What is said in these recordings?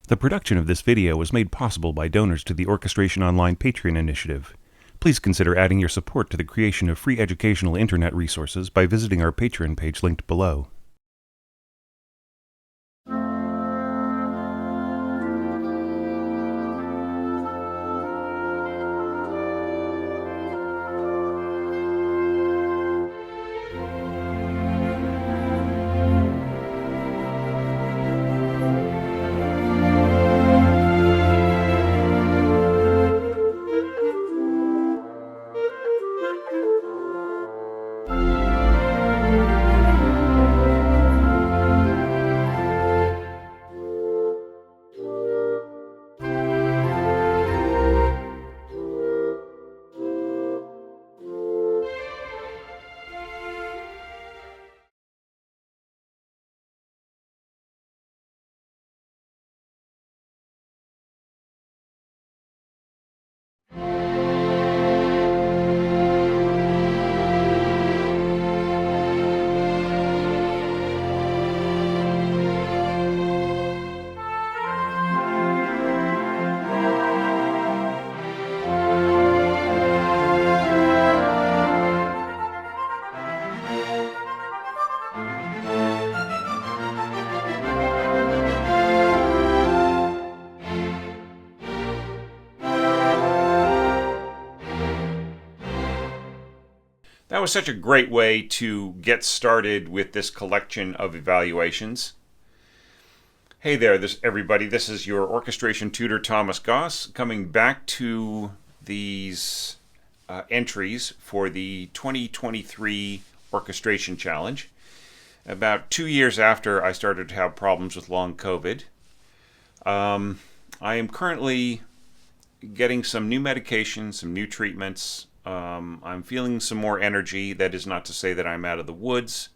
The production of this video was made possible by donors to the Orchestration Online Patreon initiative. Please consider adding your support to the creation of free educational internet resources by visiting our Patreon page linked below. That was such a great way to get started with this collection of evaluations. Hey there, everybody. This is your orchestration tutor, Thomas Goss, coming back to these entries for the 2023 Orchestration Challenge. About 2 years after I started to have problems with long COVID. I am currently getting some new medication, some new treatments. I'm feeling some more energy. That is not to say that I'm out of the woods,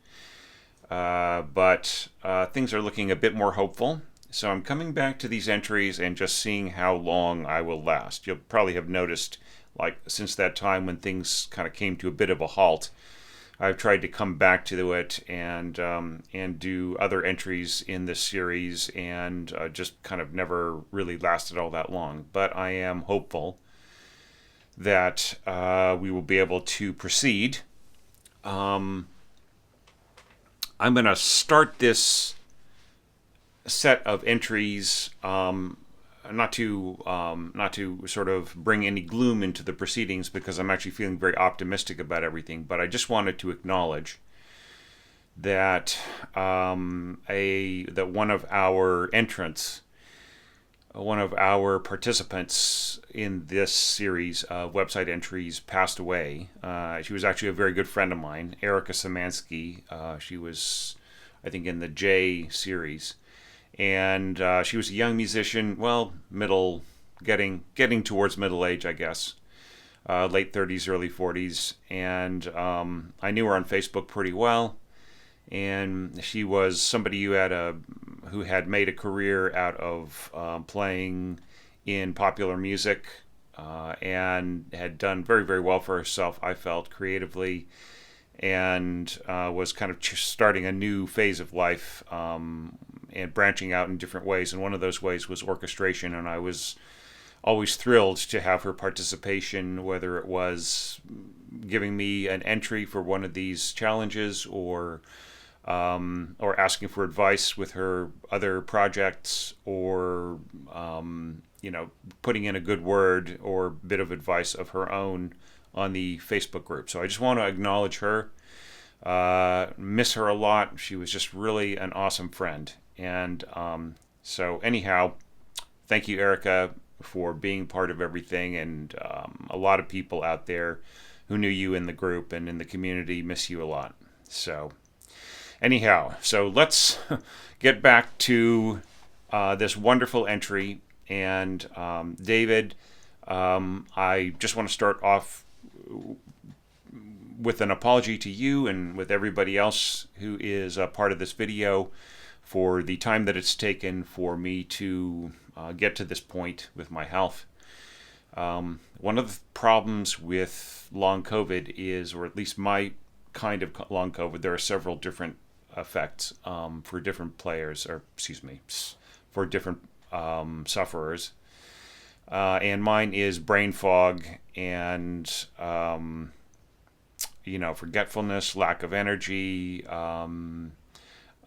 but things are looking a bit more hopeful. So I'm coming back to these entries and just seeing how long I will last. You'll probably have noticed, like, since that time when things kind of came to a bit of a halt, I've tried to come back to it and do other entries in this series, and just kind of never really lasted all that long. But I am hopeful that we will be able to proceed. I'm going to start this set of entries, not to sort of bring any gloom into the proceedings, because I'm actually feeling very optimistic about everything. But I just wanted to acknowledge that that one of our entrants, one of our participants in this series of website entries, passed away. She was actually a very good friend of mine, Erica Samansky. She was, I think, in the J series. And she was a young musician, well, getting towards middle age, I guess. Late 30s, early 40s. And I knew her on Facebook pretty well. And she was somebody who had made a career out of playing in popular music, and had done very, very well for herself, I felt, creatively, and was kind of starting a new phase of life, and branching out in different ways. And one of those ways was orchestration, and I was always thrilled to have her participation, whether it was giving me an entry for one of these challenges, or asking for advice with her other projects, or putting in a good word or bit of advice of her own on the Facebook group. So I just want to acknowledge her, miss her a lot. She was just really an awesome friend. And so anyhow, thank you, Erica, for being part of everything. And a lot of people out there who knew you in the group and in the community miss you a lot. So anyhow, so let's get back to this wonderful entry. And David, I just want to start off with an apology to you and with everybody else who is a part of this video for the time that it's taken for me to get to this point with my health. One of the problems with long COVID is, or at least my kind of long COVID, there are several different effects for different players, or for different sufferers. And mine is brain fog and, forgetfulness, lack of energy.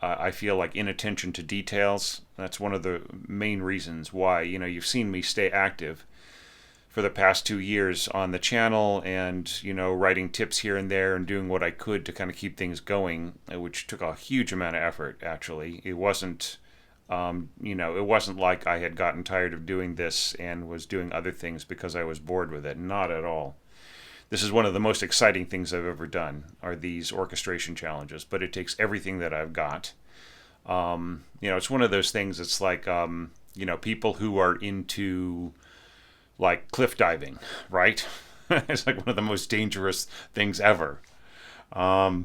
I feel like inattention to details. That's one of the main reasons why, you've seen me stay active for the past 2 years on the channel and, writing tips here and there and doing what I could to kind of keep things going, which took a huge amount of effort, actually. It wasn't, it wasn't like I had gotten tired of doing this and was doing other things because I was bored with it. Not at all. This is one of the most exciting things I've ever done, are these orchestration challenges, but it takes everything that I've got. It's one of those things, it's like, people who are into, like, cliff diving, right? It's like one of the most dangerous things ever. It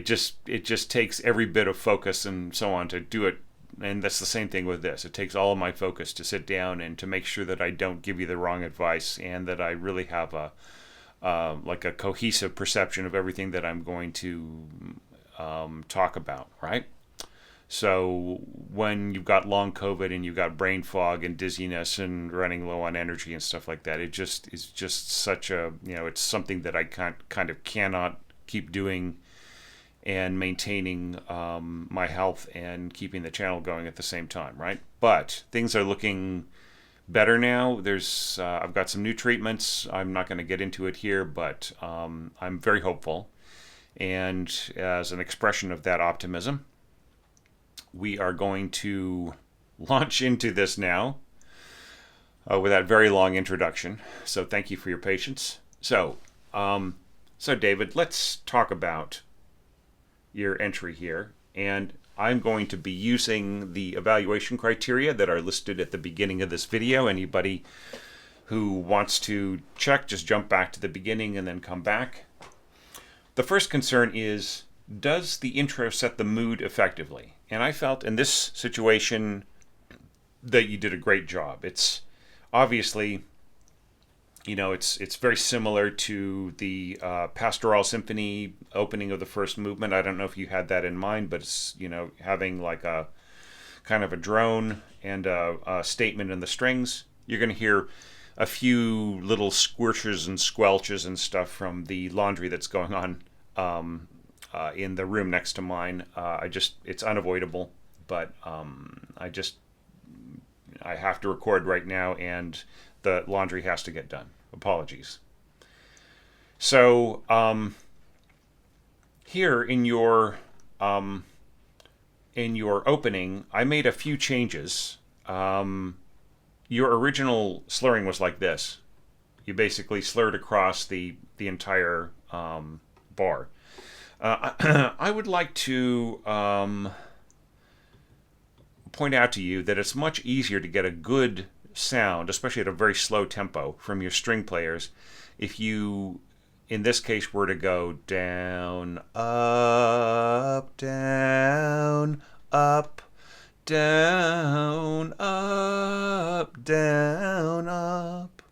just takes every bit of focus and so on to do it. And that's the same thing with this. It takes all of my focus to sit down and to make sure that I don't give you the wrong advice and that I really have a cohesive perception of everything that I'm going to talk about, right? So when you've got long COVID and you've got brain fog and dizziness and running low on energy and stuff like that, it is just such a, it's something that I cannot keep doing and maintaining my health and keeping the channel going at the same time, right? But things are looking better now. I've got some new treatments. I'm not going to get into it here, but I'm very hopeful. And as an expression of that optimism, we are going to launch into this now with that very long introduction. So thank you for your patience. So David, let's talk about your entry here, and I'm going to be using the evaluation criteria that are listed at the beginning of this video. Anybody who wants to check, just jump back to the beginning and then come back. The first concern is, does the intro set the mood effectively? And I felt in this situation that you did a great job. It's obviously, it's very similar to the Pastoral Symphony opening of the first movement. I don't know if you had that in mind, but it's, having like a kind of a drone and a statement in the strings. You're going to hear a few little squirches and squelches and stuff from the laundry that's going on in the room next to mine. It's unavoidable, but I have to record right now, and the laundry has to get done. Apologies. So here in your opening, I made a few changes. Your original slurring was like this. You basically slurred across the entire bar. I would like to point out to you that it's much easier to get a good sound, especially at a very slow tempo, from your string players if you, in this case, were to go down, up, down, up, down, up, down, up.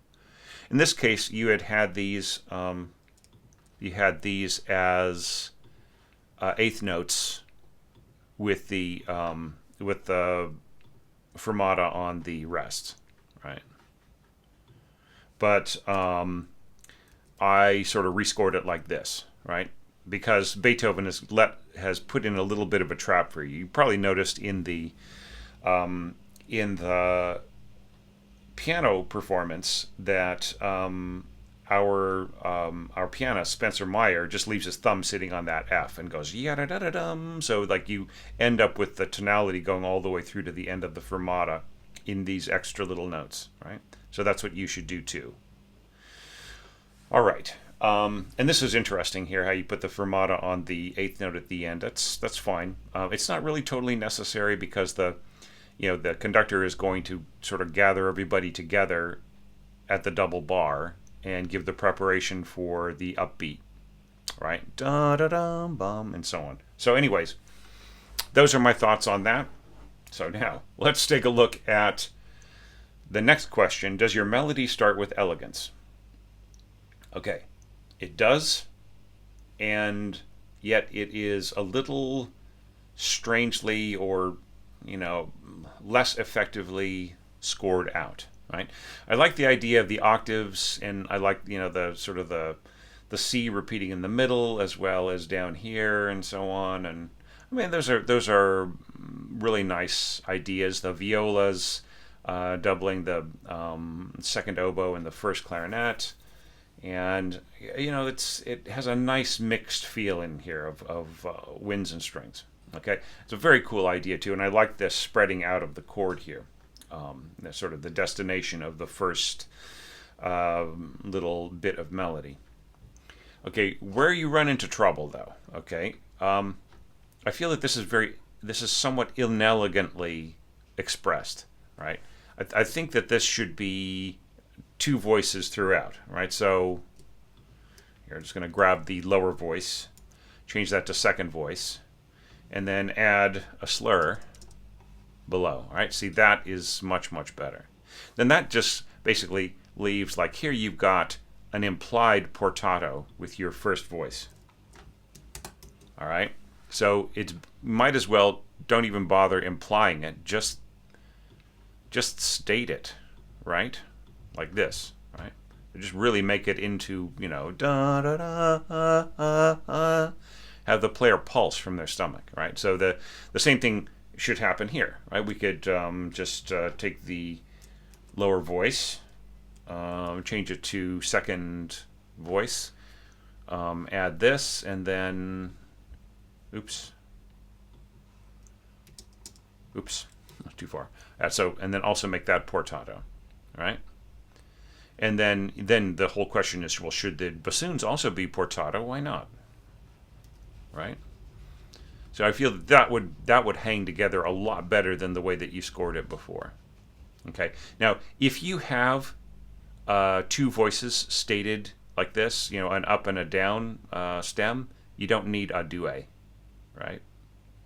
In this case, you had these as eighth notes with the fermata on the rest. Right, but I sort of rescored it like this, right? Because Beethoven has put in a little bit of a trap for you. You probably noticed in the piano performance that our pianist Spencer Myer just leaves his thumb sitting on that F and goes yada da da dum. So like you end up with the tonality going all the way through to the end of the fermata in these extra little notes, right? So that's what you should do too. All right, and this is interesting here, how you put the fermata on the eighth note at the end. That's fine. It's not really totally necessary because the conductor is going to sort of gather everybody together at the double bar and give the preparation for the upbeat, right? Da da dum bum and so on. So, anyways, those are my thoughts on that. So now, let's take a look at the next question. Does your melody start with elegance? Okay, it does, and yet it is a little strangely or, less effectively scored out, right? I like the idea of the octaves, and I like, the sort of the C repeating in the middle as well as down here and so on. And I mean, those are really nice ideas. The violas doubling the second oboe and the first clarinet, and it has a nice mixed feel in here of winds and strings. Okay, it's a very cool idea too, and I like this spreading out of the chord here. Sort of the destination of the first little bit of melody. Okay, where you run into trouble though, okay, I feel that this is somewhat inelegantly expressed, right? I think that this should be two voices throughout, right? So here, I'm just going to grab the lower voice, change that to second voice, and then add a slur below. All right, see, that is much, much better. Then that just basically leaves, like here you've got an implied portato with your first voice. All right, so it might as well don't even bother implying it, just state it, right? Like this, right? Just really make it into, da da da. Have the player pulse from their stomach, right? So the same thing should happen here, right? We could just take the lower voice, change it to second voice, add this, and then, oops, not too far. And then also make that portato, right? And then the whole question is, well, should the bassoons also be portato? Why not? Right? So I feel that would hang together a lot better than the way that you scored it before. Okay. Now, if you have two voices stated like this, an up and a down stem, you don't need a duet, right?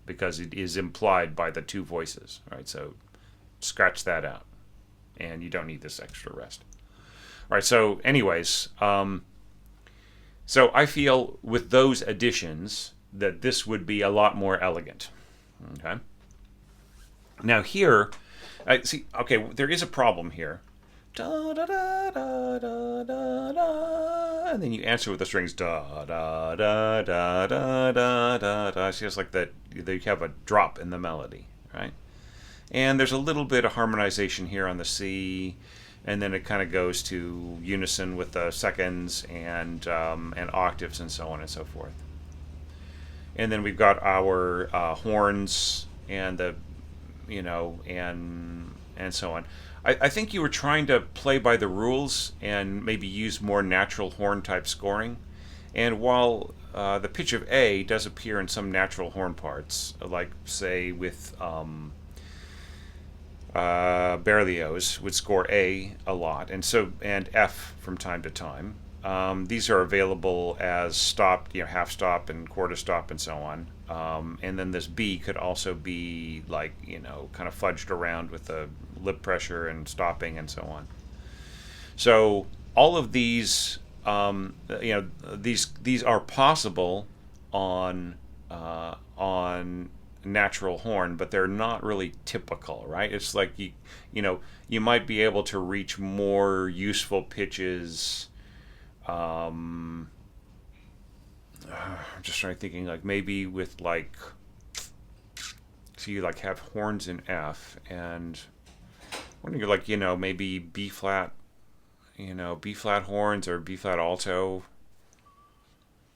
Because it is implied by the two voices, right? So scratch that out, and you don't need this extra rest. All right. So, anyways, so I feel with those additions that this would be a lot more elegant. Okay. Now here, see. Okay, there is a problem here. Da da da da da da da, and then you answer with the strings da da da da da da da da. It's just like that. You have a drop in the melody, right? And there's a little bit of harmonization here on the C, and then it kind of goes to unison with the seconds and octaves and so on and so forth. And then we've got our horns and the, and so on. I think you were trying to play by the rules and maybe use more natural horn type scoring. And while the pitch of A does appear in some natural horn parts, like say with Berlioz would score A lot, and F from time to time. These are available as stopped, half stop and quarter stop and so on. And then this B could also be like, kind of fudged around with the lip pressure and stopping and so on. So all of these, these are possible on natural horn, but they're not really typical, right? It's like you might be able to reach more useful pitches. I'm just trying to thinking like maybe with like, so you like have horns in F, and when you're like maybe B flat, B flat horns or B flat alto.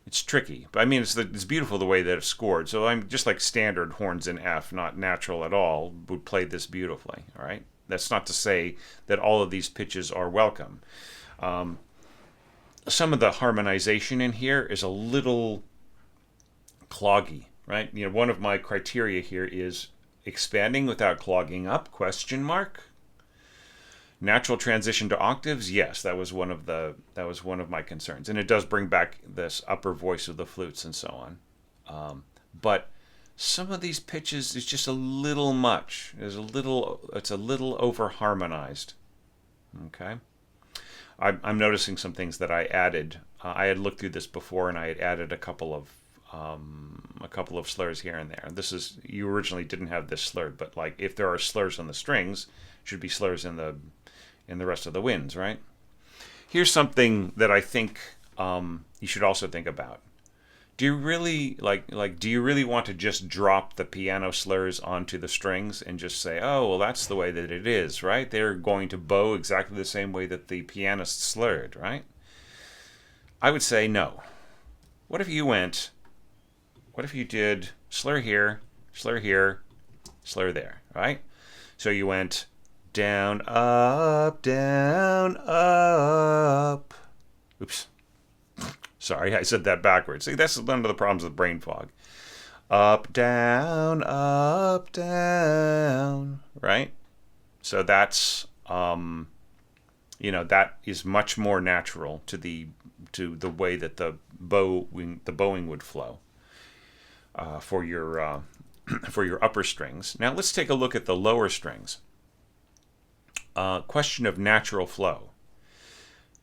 It's tricky, but I mean it's beautiful the way that it's scored. So I'm just like standard horns in F, not natural at all, would play this beautifully. All right, that's not to say that all of these pitches are welcome. Some of the harmonization in here is a little cloggy, right? One of my criteria here is expanding without clogging up, ? Natural transition to octaves, yes, that was one of my concerns, and it does bring back this upper voice of the flutes and so on. But some of these pitches is just a little much. It's a little over harmonized. Okay. I'm noticing some things that I added. I had looked through this before, and I had added a couple of a couple of slurs here and there. This is, you originally didn't have this slurred, but like if there are slurs on the strings, should be slurs in the rest of the winds, right? Here's something that I think you should also think about. Do you really do you really want to just drop the piano slurs onto the strings and just say, oh, well, that's the way that it is, right? They're going to bow exactly the same way that the pianist slurred, right? I would say no. What if you did slur here, slur here, slur there, right? So you went down, up, down, up. Oops. Sorry, I said that backwards. See, that's one of the problems with brain fog. Up, down, right? So that's, that is much more natural to the way that the bowing would flow for your upper strings. Now let's take a look at the lower strings. Question of natural flow.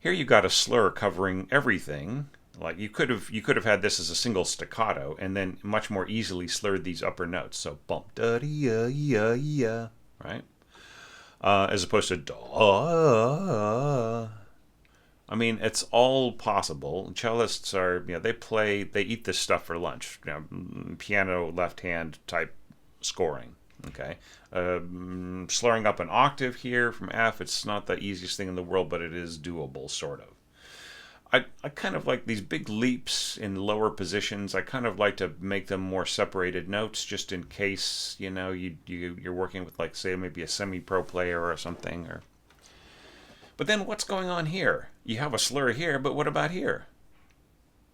Here you got a slur covering everything. Like you could have had this as a single staccato and then much more easily slurred these upper notes. So bump da ya ya ya, right? As opposed to da. I mean, it's all possible. Cellists are, they eat this stuff for lunch. Piano left hand type scoring. Okay, slurring up an octave here from F. It's not the easiest thing in the world, but it is doable, sort of. I kind of like these big leaps in lower positions. I kind of like to make them more separated notes, just in case you're working with, like, say, maybe a semi-pro player or something. But then what's going on here? You have a slur here, but what about here?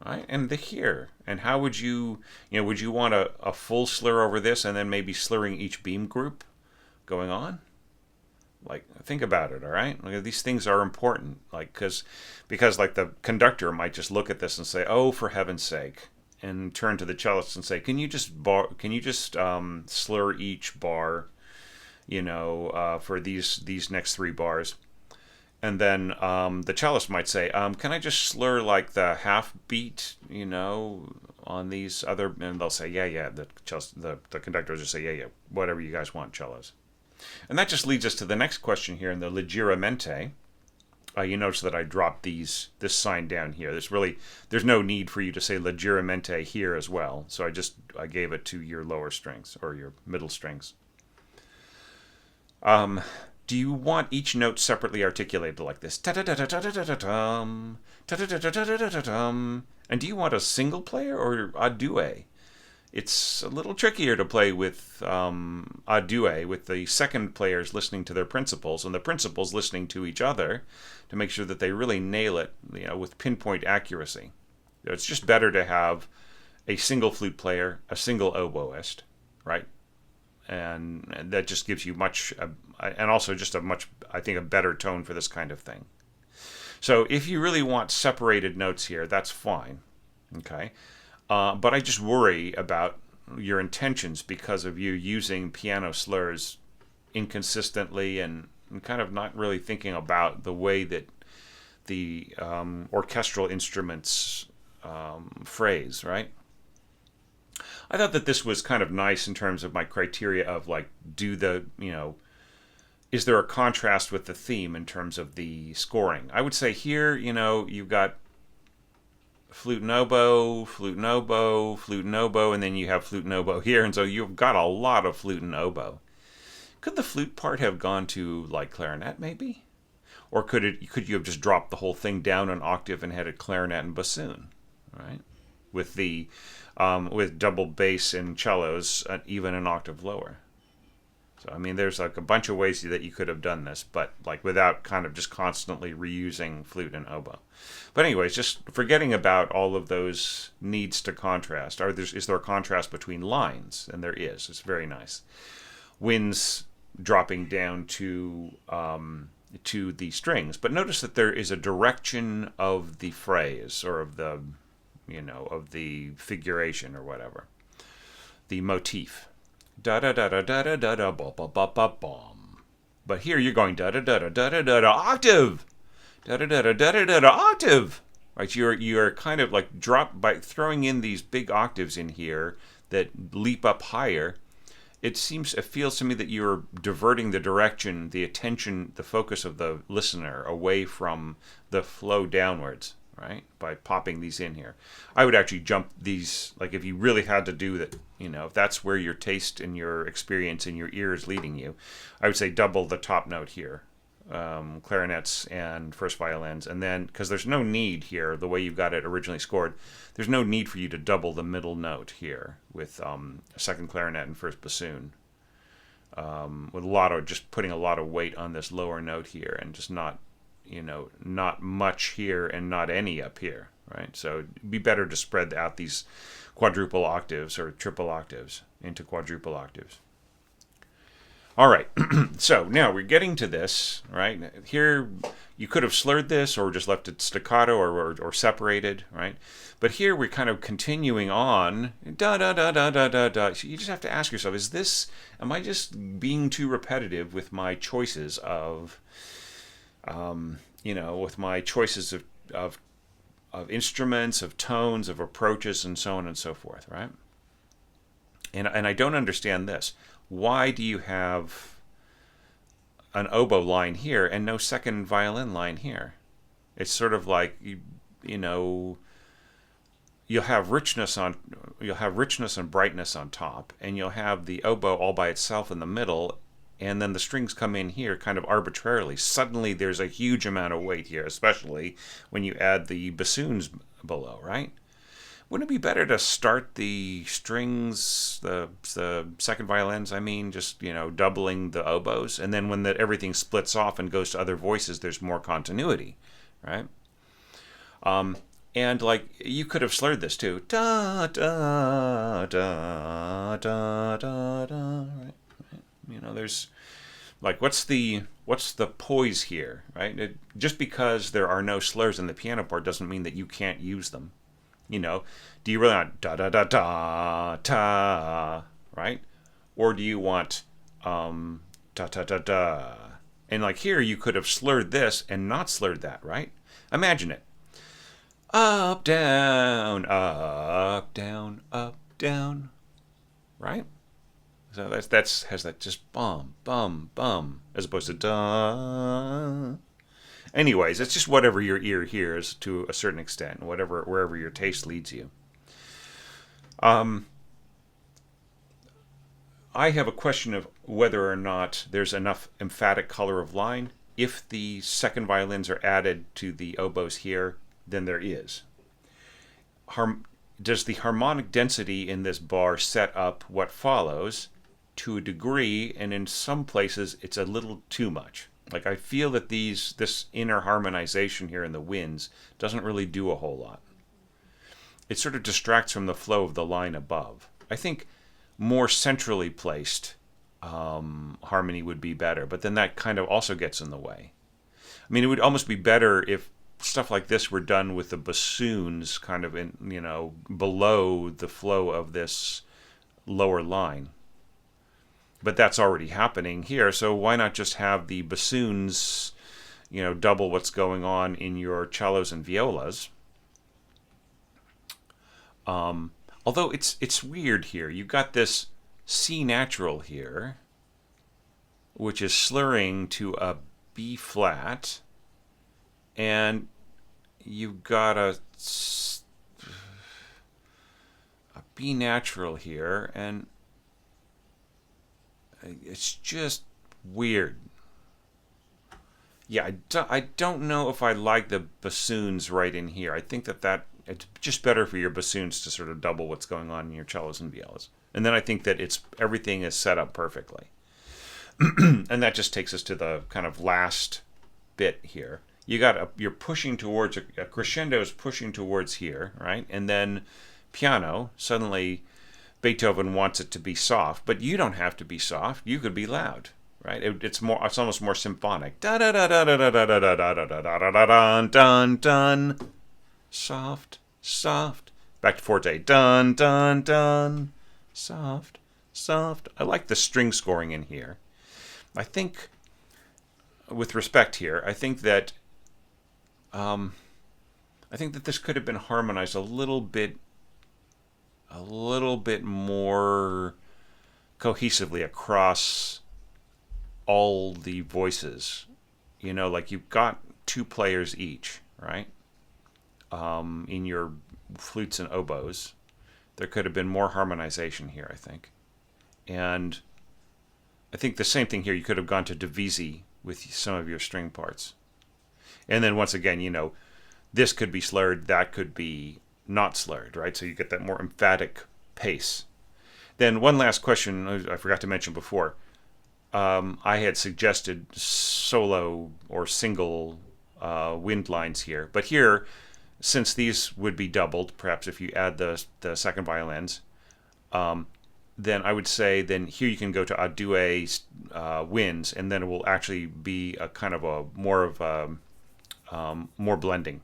Right? And the here. And how would you want a full slur over this and then maybe slurring each beam group going on? Like, think about it, all right? Like, these things are important, like, because like the conductor might just look at this and say, "Oh, for heaven's sake," and turn to the cellist and say, "Can you just slur each bar, for these next three bars?" And then the cellist might say, "Can I just slur like the half beat, on these other?" And they'll say, "Yeah." The conductor will just say, "Yeah, whatever you guys want, cellos." And that just leads us to the next question here in the leggermente. You notice that I dropped this sign down here. There's no need for you to say leggermente here as well. So I gave it to your lower strings or your middle strings. Do you want each note separately articulated like this? Ta-da-da-da-da-da-da-dum, ta-da-da-da-da-da-da-dum. And do you want a single player or a duet? It's a little trickier to play with a duet, with the second players listening to their principals and the principals listening to each other to make sure that they really nail it, with pinpoint accuracy. It's just better to have a single flute player, a single oboist, right? And that just gives you and also just I think, a better tone for this kind of thing. So if you really want separated notes here, that's fine, okay? But I just worry about your intentions because of you using piano slurs inconsistently and kind of not really thinking about the way that the orchestral instruments phrase, right? I thought that this was kind of nice in terms of my criteria of, like, is there a contrast with the theme in terms of the scoring? I would say here, you've got flute and oboe, flute and oboe, flute and oboe, and then you have flute and oboe here, and so you've got a lot of flute and oboe. Could the flute part have gone to, like, clarinet, maybe? Or could you have just dropped the whole thing down an octave and had it clarinet and bassoon, right? With with double bass and cellos even an octave lower. So, I mean, there's like a bunch of ways that you could have done this, but like without kind of just constantly reusing flute and oboe. But anyways, just forgetting about all of those needs to contrast. Is there a contrast between lines? And there is. It's very nice. Winds dropping down to the strings. But notice that there is a direction of the phrase or of the figuration or whatever. The motif. Da da da da da da da da ba ba ba ba bum. But here you're going da da da da da da da octave. Da da da da da da da octave. right? You're kind of like by throwing in these big octaves in here that leap up higher. It feels to me that you're diverting the direction, the attention, the focus of the listener away from the flow downwards, right? By popping these in here. I would actually jump these, like if you really had to do that, if that's where your taste and your experience and your ear is leading you, I would say double the top note here. Clarinets and first violins, and then because there's no need here, the way you've got it originally scored, there's no need for you to double the middle note here with second clarinet and first bassoon, with just putting a lot of weight on this lower note here, and just not much here and not any up here, right? So it'd be better to spread out these quadruple octaves or triple octaves into quadruple octaves. All right, so now we're getting to this, right? Here, you could have slurred this or just left it staccato or separated, right? But here we're kind of continuing on, da-da-da-da-da-da-da. So you just have to ask yourself, am I just being too repetitive with my choices of, with my choices of instruments, of tones, of approaches, and so on and so forth, right? And I don't understand this. Why do you have an oboe line here and no second violin line here? It's sort of like you'll have richness and brightness on top, and you'll have the oboe all by itself in the middle, and then the strings come in here kind of arbitrarily. Suddenly there's a huge amount of weight here, especially when you add the bassoons below, right? Wouldn't it be better to start the strings, the second violins, just, doubling the oboes, and then when everything splits off and goes to other voices, there's more continuity, right? And like you could have slurred this too, da da da da da da, right? There's like what's the poise here, right? Just because there are no slurs in the piano part doesn't mean that you can't use them. Do you really want da da da da ta, right? Or do you want da da da da? And like here, you could have slurred this and not slurred that, right? Imagine it: up down, up down, up down, right? So that's has that just bum bum bum as opposed to da. Anyways, it's just whatever your ear hears to a certain extent, wherever your taste leads you. I have a question of whether or not there's enough emphatic color of line. If the second violins are added to the oboes here, then there is. Does the harmonic density in this bar set up what follows to a degree, and in some places it's a little too much? Like I feel that this inner harmonization here in the winds doesn't really do a whole lot. It sort of distracts from the flow of the line above. I think more centrally placed harmony would be better, but then that kind of also gets in the way. It would almost be better if stuff like this were done with the bassoons kind of in, below the flow of this lower line. But that's already happening here, so why not just have the bassoons, double what's going on in your cellos and violas? Although it's weird here. You've got this C natural here, which is slurring to a B flat, and you've got a B natural here, and it's just weird. Yeah, I don't know if I like the bassoons right in here. I think that it's just better for your bassoons to sort of double what's going on in your cellos and violas. And then I think that everything is set up perfectly. And that just takes us to the kind of last bit here. You're pushing towards, a crescendo is pushing towards here, right? And then piano, suddenly Beethoven wants it to be soft, but you don't have to be soft. You could be loud, right? It's almost more symphonic. Da da da da da da da da da da da da da da dun dun dun. Soft, soft. Back to forte. Dun dun dun. Soft, soft. I like the string scoring in here. I think, with respect here, I think that, I think that this could have been harmonized a little bit more cohesively across all the voices. Like you've got two players each, right? In your flutes and oboes. There could have been more harmonization here, I think. And I think the same thing here. You could have gone to divisi with some of your string parts. And then once again, this could be slurred, that could be not slurred, right? So you get that more emphatic pace. Then one last question I forgot to mention before. I had suggested solo or single wind lines here. But here, since these would be doubled, perhaps if you add the second violins, then I would say then here you can go to a due winds, and then it will actually be a kind of a more blending,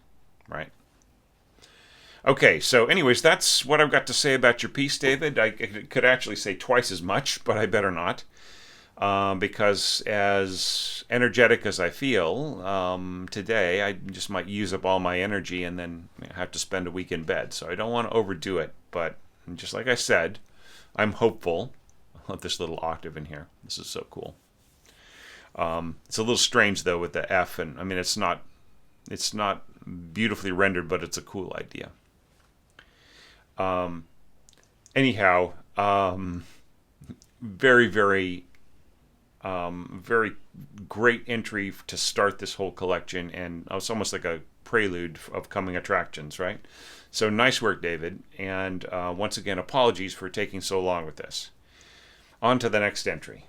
right? Okay, so anyways, that's what I've got to say about your piece, David. I could actually say twice as much, but I better not. Because as energetic as I feel today, I just might use up all my energy and then have to spend a week in bed. So I don't want to overdo it, but just like I said, I'm hopeful. I love this little octave in here. This is so cool. It's a little strange though with the F, and I mean it's not beautifully rendered, but it's a cool idea. Anyhow, very, very very great entry to start this whole collection, and it's almost like a prelude of coming attractions, right? So nice work, David, and once again, apologies for taking so long with this. On to the next entry.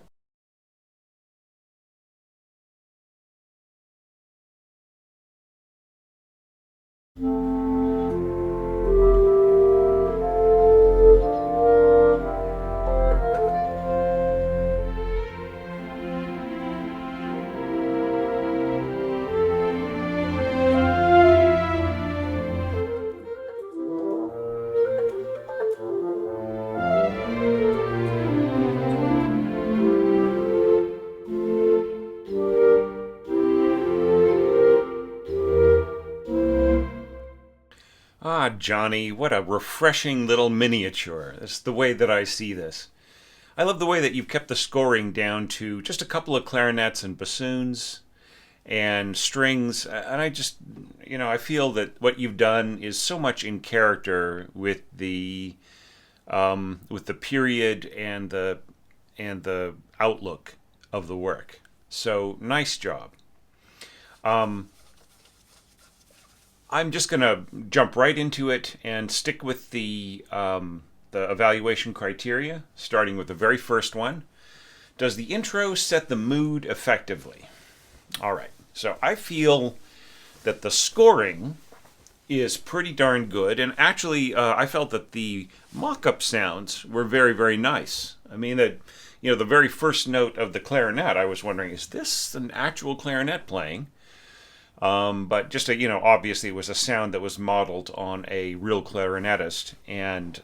Ah, Johnny, what a refreshing little miniature. That's the way that I see this. I love the way that you've kept the scoring down to just a couple of clarinets and bassoons and strings. And I just, I feel that what you've done is so much in character with the period and the outlook of the work. So nice job. I'm just going to jump right into it and stick with the evaluation criteria, starting with the very first one. Does the intro set the mood effectively? All right. So I feel that the scoring is pretty darn good, and actually, I felt that the mock-up sounds were very, very nice. I mean that. The very first note of the clarinet, I was wondering, is this an actual clarinet playing? But just obviously it was a sound that was modeled on a real clarinetist, and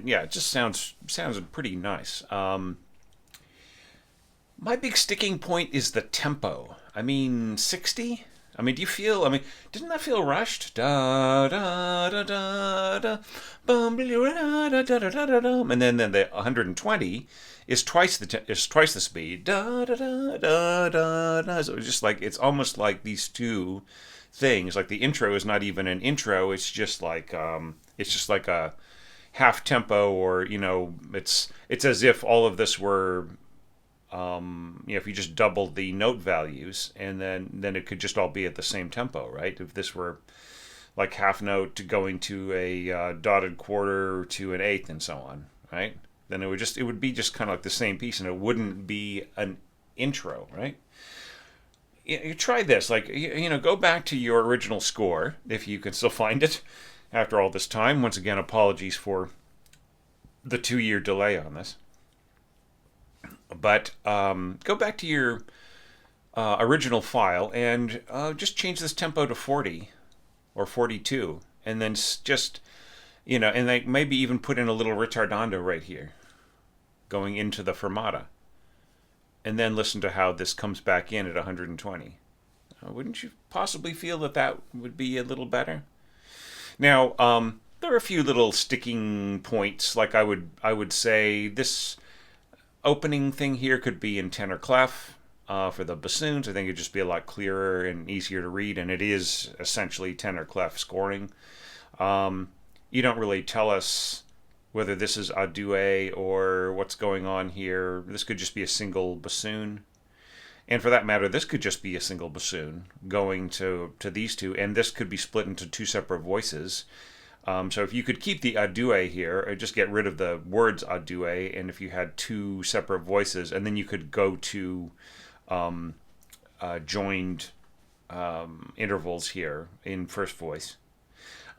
yeah, it just sounds pretty nice. My big sticking point is the tempo. I mean, 60. I mean, do you feel? I mean, didn't that feel rushed? Da da da da da, bum da da da da da da, and then the 120 is twice the speed. Da da da da da da. So it's just like it's almost like these two things. Like the intro is not even an intro. It's just like a half tempo, or it's as if all of this were. If you just doubled the note values, and then it could just all be at the same tempo, right? If this were like half note going to a dotted quarter to an eighth and so on, right? Then it would be just kind of like the same piece, and it wouldn't be an intro, right? You try this, like go back to your original score if you can still find it after all this time. Once again, apologies for the 2-year delay on this. But go back to your original file and just change this tempo to 40 or 42, and then just and like maybe even put in a little ritardando right here, going into the fermata, and then listen to how this comes back in at 120. Wouldn't you possibly feel that would be a little better? Now, there are a few little sticking points. Like I would say this opening thing here could be in tenor clef for the bassoons. I think it'd just be a lot clearer and easier to read, and it is essentially tenor clef scoring. You don't really tell us whether this is a duet or what's going on here. This could just be a single bassoon. And for that matter, this could just be a single bassoon going to these two, and this could be split into two separate voices. So if you could keep the adue here, or just get rid of the words adue, and if you had two separate voices, and then you could go to joined intervals here in first voice.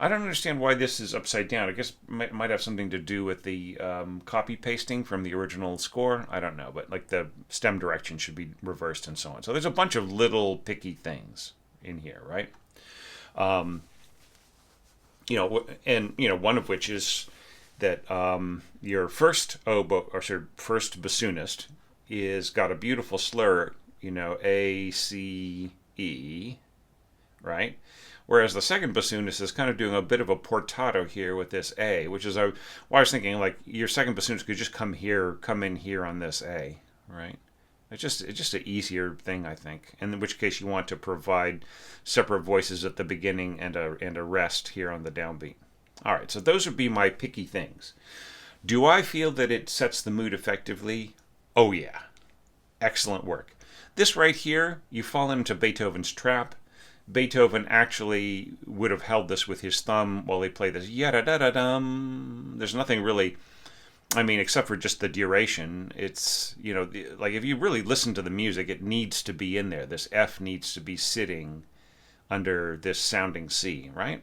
I don't understand why this is upside down. I guess it might have something to do with the copy pasting from the original score. I don't know, but like the stem direction should be reversed and so on. So there's a bunch of little picky things in here, right? One of which is that your first oboe or first bassoonist is got a beautiful slur, A, C, E, right? Whereas the second bassoonist is kind of doing a bit of a portato here with this A, which is why I was thinking like your second bassoonist could just come in here on this A, right? It's just an easier thing, I think. In which case you want to provide separate voices at the beginning and a rest here on the downbeat. All right, so those would be my picky things. Do I feel that it sets the mood effectively? Oh yeah, excellent work. This right here, you fall into Beethoven's trap. Beethoven actually would have held this with his thumb while he played this yada-da-da-dum. There's nothing really, except for just the duration. It's, like if you really listen to the music, it needs to be in there. This F needs to be sitting under this sounding C, right?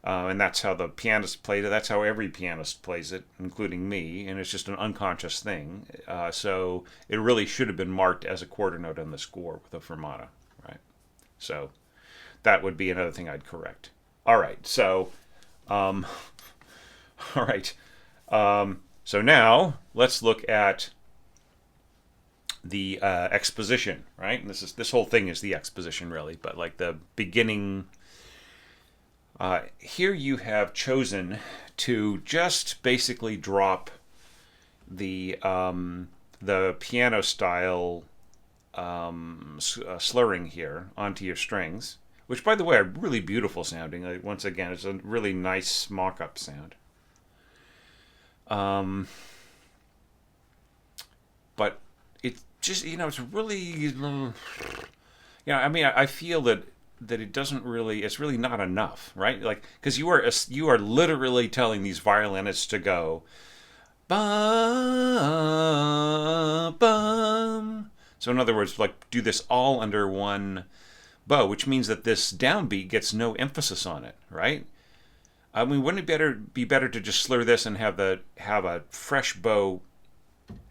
And that's how the pianist played it. That's how every pianist plays it, including me. And it's just an unconscious thing. So it really should have been marked as a quarter note on the score with a fermata, right? So that would be another thing I'd correct. All right. So, all right. So now let's look at the exposition, right? And this whole thing is the exposition, really. But like the beginning, here you have chosen to just basically drop the piano style slurring here onto your strings, which, by the way, are really beautiful sounding. Once again, it's a really nice mock-up sound. But it's just, it's really, I feel that it doesn't really, it's really not enough, right? Like, because you are literally telling these violinists to go, bum, bum. So in other words, like do this all under one bow, which means that this downbeat gets no emphasis on it, right? Wouldn't it be better to just slur this and have a fresh bow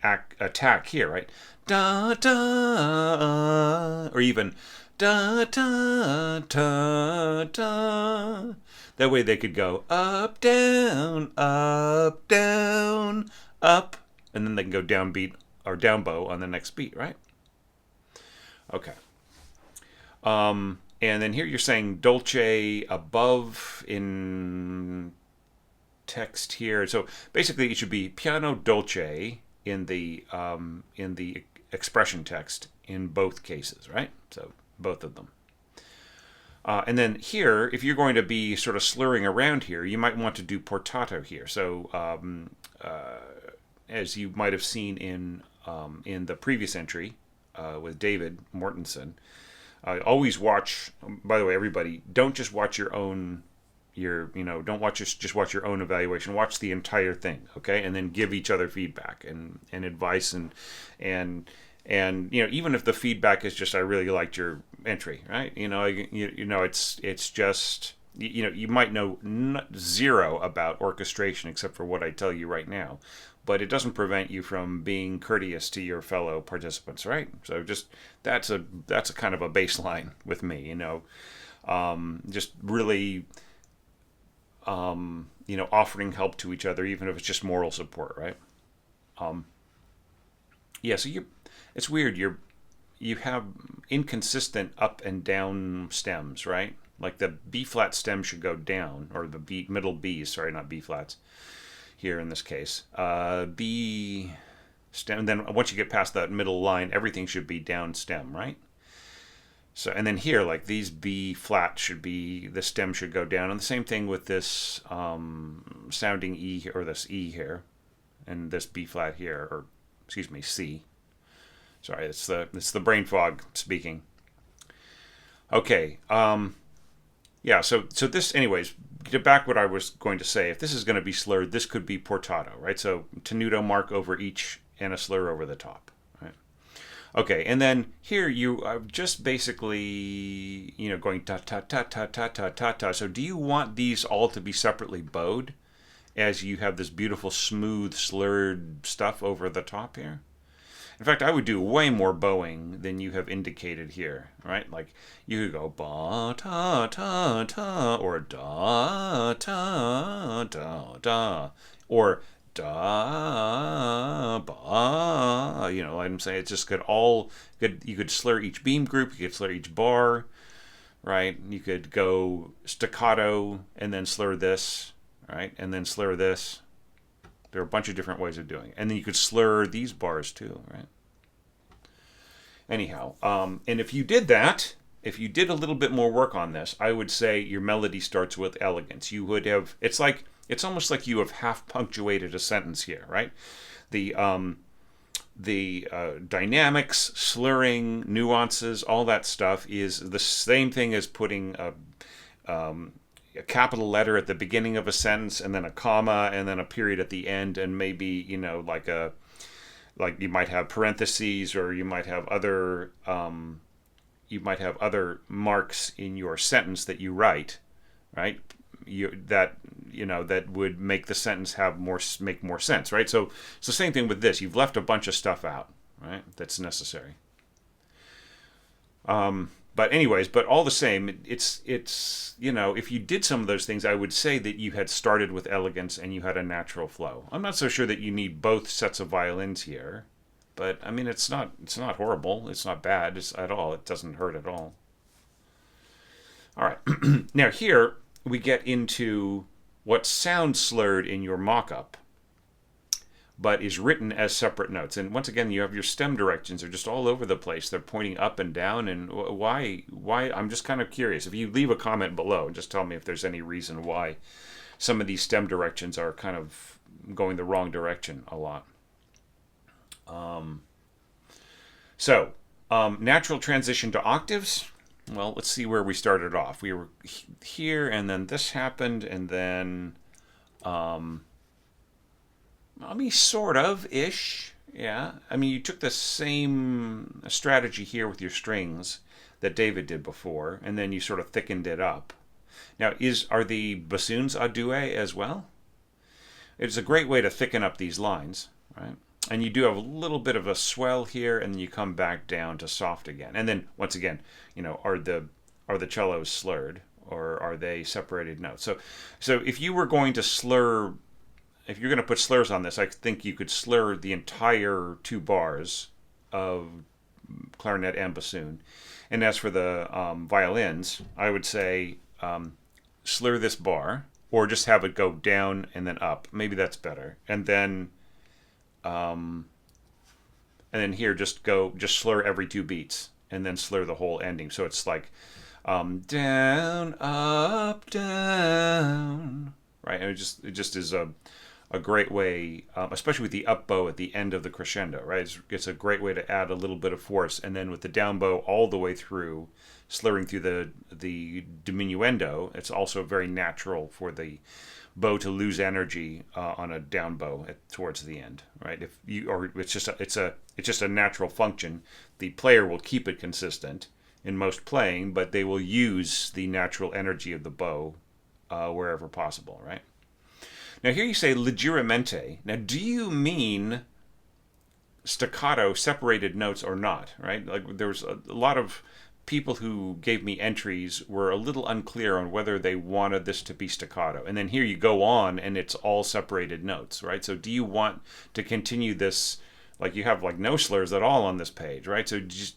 attack here, right? Da da, or even da da da da. That way they could go up down, up down, up, and then they can go downbeat or down bow on the next beat, right? Okay. And then here you're saying dolce above in text here. So basically it should be piano dolce in the expression text in both cases, right? So both of them. And then here, if you're going to be sort of slurring around here, you might want to do portato here. So as you might have seen in the previous entry with David Mortensen, always watch. By the way, everybody, don't just watch don't just watch your own evaluation. Watch the entire thing, okay, and then give each other feedback and advice and even if the feedback is just I really liked your entry, right? It's just you might know zero about orchestration except for what I tell you right now, but it doesn't prevent you from being courteous to your fellow participants, right? So just that's a kind of a baseline with me, just really offering help to each other, even if it's just moral support, right? So it's weird. You have inconsistent up and down stems, right? Like the B flat stem should go down, or the B, middle B's, sorry, not B flats here in this case. B stem, and then once you get past that middle line, everything should be down stem, right? So, and then here, like these B flat should be, the stem should go down. And the same thing with this sounding E, or this E here, and this B flat here, or excuse me, C. Sorry, it's the brain fog speaking. Okay, yeah, so this, anyways, get back what I was going to say. If this is going to be slurred, this could be portato, right? So tenuto mark over each and a slur over the top, right? Okay, and then here you are just basically, going ta ta ta ta ta ta ta ta. So do you want these all to be separately bowed as you have this beautiful smooth slurred stuff over the top here? In fact, I would do way more bowing than you have indicated here, right? Like you could go ba ta ta ta, or da ta da da, or da ba. I'm saying it's just you could slur each beam group, you could slur each bar, right? You could go staccato and then slur this, right? And then slur this. There are a bunch of different ways of doing it. And then you could slur these bars too, right? Anyhow, and if you did that, if you did a little bit more work on this, I would say your melody starts with elegance. You would have, it's almost like you have half punctuated a sentence here, right? The dynamics, slurring, nuances, all that stuff is the same thing as putting a capital letter at the beginning of a sentence, and then a comma, and then a period at the end, and maybe like you might have parentheses, or you might have other marks in your sentence that you write, right? That would make the sentence make more sense, right? So it's the same thing with this. You've left a bunch of stuff out, right? That's necessary. But anyways, but all the same, it's if you did some of those things, I would say that you had started with elegance and you had a natural flow. I'm not so sure that you need both sets of violins here, but I mean, it's not horrible. It's not bad at all. It doesn't hurt at all. All right. Now here we get into what sounds slurred in your mock-up, but is written as separate notes. And once again, you have your stem directions. They're just all over the place. They're pointing up and down. And why? I'm just kind of curious. If you leave a comment below, just tell me if there's any reason why some of these stem directions are kind of going the wrong direction a lot. Natural transition to octaves. Well, let's see where we started off. We were here, and then this happened, and then... sort of-ish, yeah. I mean, you took the same strategy here with your strings that David did before, and then you sort of thickened it up. Now, are the bassoons a due as well? It's a great way to thicken up these lines, right? And you do have a little bit of a swell here, and then you come back down to soft again. And then, once again, are the cellos slurred, or are they separated notes? So if you were going to slur... If you're going to put slurs on this, I think you could slur the entire 2 bars of clarinet and bassoon. And as for the violins, I would say slur this bar, or just have it go down and then up. Maybe that's better. And then here just slur every 2 beats, and then slur the whole ending. So it's like down, up, down, right? And it just is a great way, especially with the up bow at the end of the crescendo, right? It's a great way to add a little bit of force, and then with the down bow all the way through, slurring through the diminuendo, it's also very natural for the bow to lose energy on a down bow towards the end, right? It's just a natural function. The player will keep it consistent in most playing, but they will use the natural energy of the bow wherever possible, right? Now here you say leggermente. Now do you mean staccato separated notes or not, right? Like there was a lot of people who gave me entries were a little unclear on whether they wanted this to be staccato. And then here you go on and it's all separated notes, right? So do you want to continue this, like you have like no slurs at all on this page, right? So just,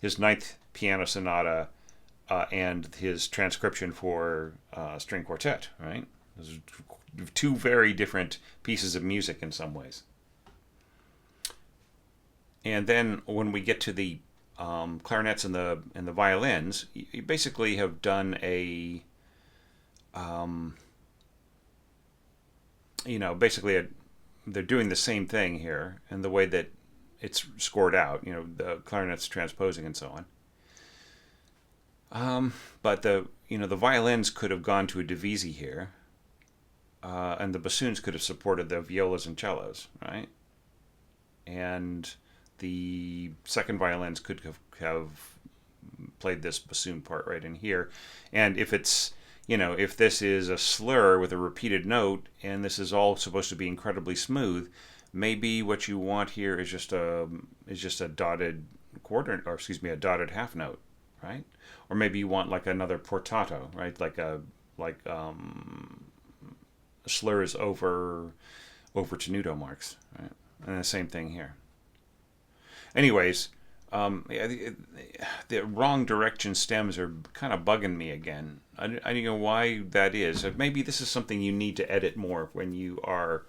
his ninth piano sonata and his transcription for string quartet, right? Those are two very different pieces of music in some ways. And then when we get to the clarinets and the violins, you basically have done a they're doing the same thing here, and the way that it's scored out, the clarinets transposing and so on. But the violins could have gone to a divisi here, and the bassoons could have supported the violas and cellos, right? And the second violins could have played this bassoon part right in here. And if it's if this is a slur with a repeated note, and this is all supposed to be incredibly smooth, maybe what you want here is just a dotted quarter, or excuse me, a dotted half note, right? Or maybe you want like another portato, right? Like slurs over tenuto marks, right? And the same thing here. Anyways, the wrong direction stems are kind of bugging me again. I don't know why that is. Maybe this is something you need to edit more when you are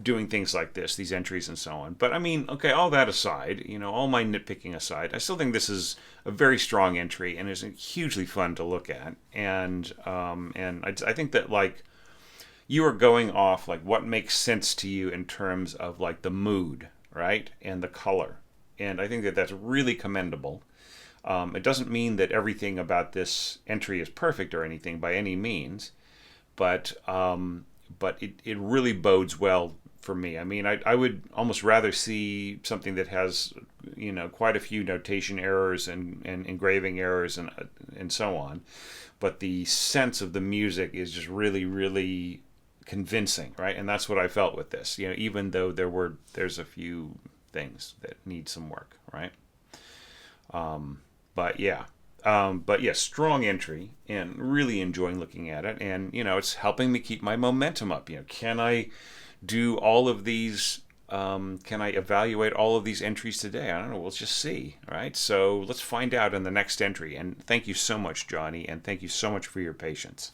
doing things like this, these entries and so on. But I mean, okay, all that aside, all my nitpicking aside, I still think this is a very strong entry and is hugely fun to look at. And I think that like you are going off like what makes sense to you in terms of like the mood, right, and the color. And I think that that's really commendable. It doesn't mean that everything about this entry is perfect or anything by any means, but it really bodes well for me. I mean, I would almost rather see something that has quite a few notation errors and engraving errors and so on, but the sense of the music is just really, really convincing, right? And that's what I felt with this. Even though there's a few things that need some work, right? But yeah, strong entry and really enjoying looking at it. And it's helping me keep my momentum up. Can I do all of these? Can I evaluate all of these entries today? I don't know. We'll just see, right? So let's find out in the next entry. And thank you so much, Johnny, and thank you so much for your patience.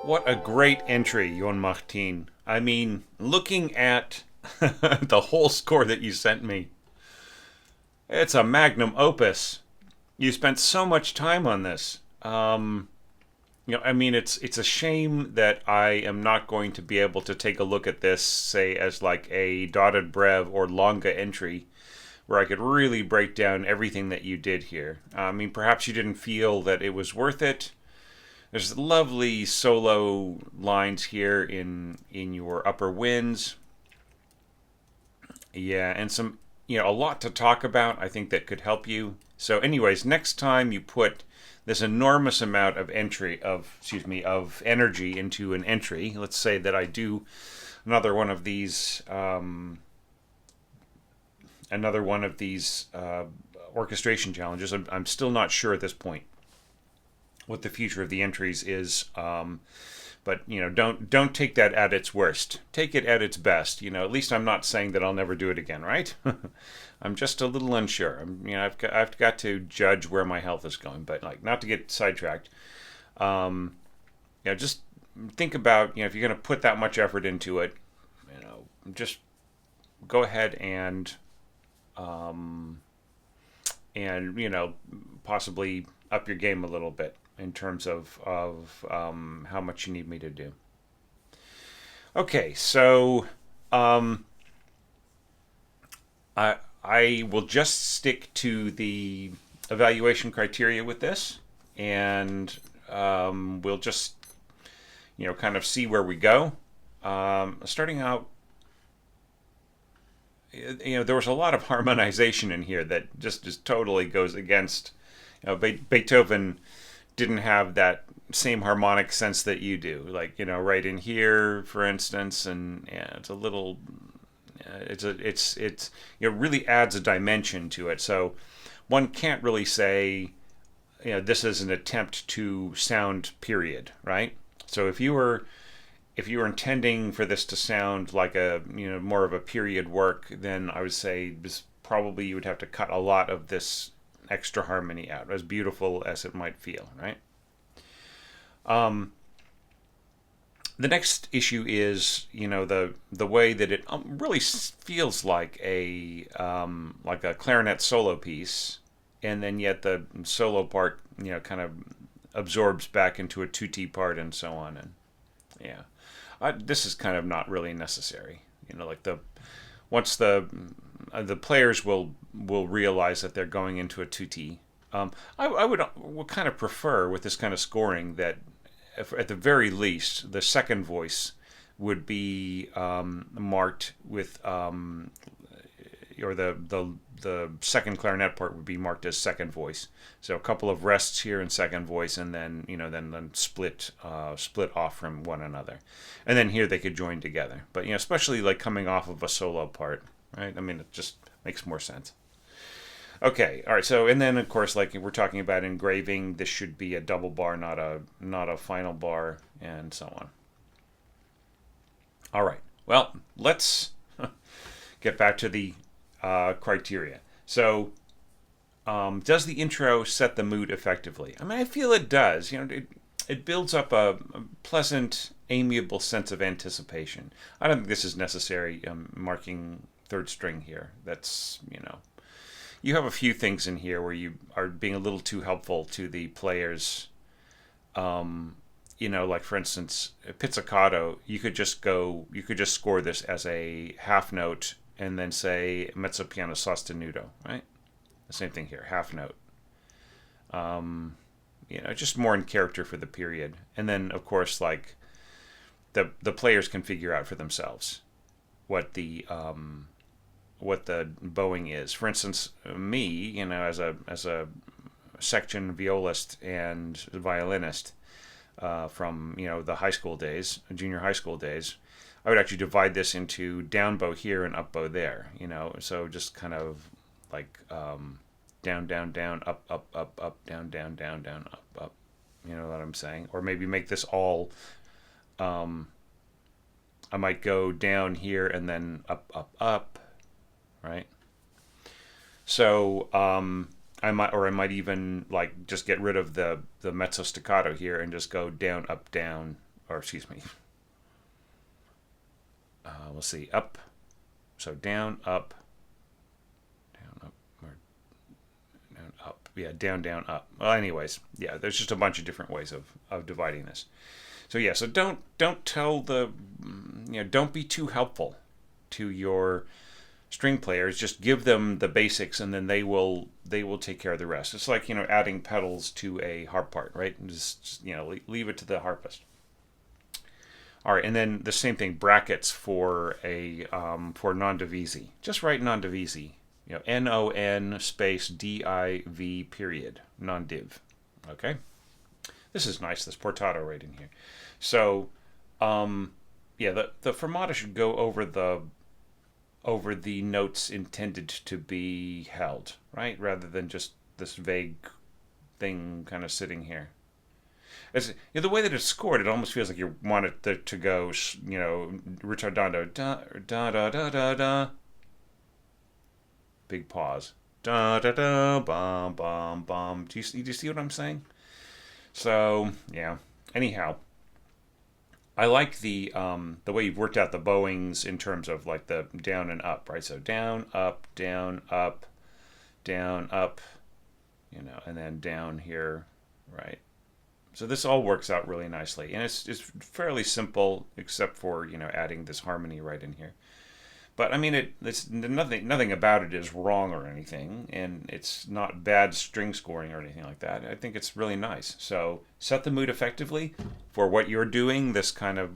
What a great entry, Jon Martin. I mean, looking at the whole score that you sent me, it's a magnum opus. You spent so much time on this. I mean, it's a shame that I am not going to be able to take a look at this, say, as like a dotted brev or longa entry, where I could really break down everything that you did here. I mean, perhaps you didn't feel that it was worth it. There's lovely solo lines here in your upper winds. Yeah, and some a lot to talk about. I think that could help you. So, anyways, next time you put this enormous amount of energy into an entry. Let's say that I do another one of these orchestration challenges. I'm still not sure at this point what the future of the entries is. But don't take that at its worst. Take it at its best. At least I'm not saying that I'll never do it again, right? I'm just a little unsure. I've got to judge where my health is going, but like not to get sidetracked. Just think about if you're going to put that much effort into it, just go ahead and possibly up your game a little bit in terms of how much you need me to do. Okay, so I will just stick to the evaluation criteria with this, and we'll just, kind of see where we go. Starting out, there was a lot of harmonization in here that just totally goes against. Beethoven didn't have that same harmonic sense that you do. Like, right in here, for instance, and yeah, it's a little, really adds a dimension to it. So one can't really say, this is an attempt to sound period, right? So if you were intending for this to sound like a more of a period work, then I would say probably you would have to cut a lot of this extra harmony out, as beautiful as it might feel, right? The next issue is the way that it really feels like a clarinet solo piece, and then yet the solo part kind of absorbs back into a tutti part and so on, and yeah. This is kind of not really necessary. Once the players will realize that they're going into a tutti. I would kind of prefer with this kind of scoring that, at the very least, the second voice would be marked with, or the second clarinet part would be marked as second voice. So a couple of rests here in second voice, and then then split off from one another, and then here they could join together. But especially like coming off of a solo part, right? I mean, it just makes more sense. Okay, all right. So, and then of course, like we're talking about engraving, this should be a double bar, not a final bar, and so on. All right. Well, let's get back to the criteria. So, does the intro set the mood effectively? I mean, I feel it does. It builds up a pleasant, amiable sense of anticipation. I don't think this is necessary. Marking third string here. That's you have a few things in here where you are being a little too helpful to the players. Like for instance, pizzicato. You could just score this as a half note and then say mezzo piano sostenuto, right? The same thing here, half note. Just more in character for the period. And then, of course, like the players can figure out for themselves what the bowing is. For instance, me, as a section violist and violinist from the high school days, junior high school days, I would actually divide this into down bow here and up bow there. So just kind of like down, down, down, up, up, up, up, down, down, down, down, up, up. You know what I'm saying? Or maybe make this all. I might go down here and then up, up, up, right? So I might even like just get rid of the mezzo staccato here and just go down, up, down, or excuse me. We'll see, up. So down, up. Up. Yeah, down, down, up. Well, anyways, yeah, there's just a bunch of different ways of dividing this. So yeah, so don't tell don't be too helpful to your string players. Just give them the basics, and then they will take care of the rest. It's like adding pedals to a harp part, right? Just leave it to the harpist. All right, and then the same thing, brackets for for non-divisi. Just write non-divisi. NON space DIV period, non-div. Okay? This is nice, this portato right in here. So, the fermata should go over the notes intended to be held, right? Rather than just this vague thing kind of sitting here. The way that it's scored, it almost feels like you want it to go, ritardando, da da da da da da. Big pause. Da da da bum bum bum. Do you see what I'm saying? So yeah. Anyhow, I like the way you've worked out the bowings in terms of like the down and up, right? So down, up, down, up, down, up, and then down here, right? So this all works out really nicely, and it's fairly simple except for adding this harmony right in here. But I mean, it's nothing about it is wrong or anything, and it's not bad string scoring or anything like that. I think it's really nice. So set the mood effectively for what you're doing. This kind of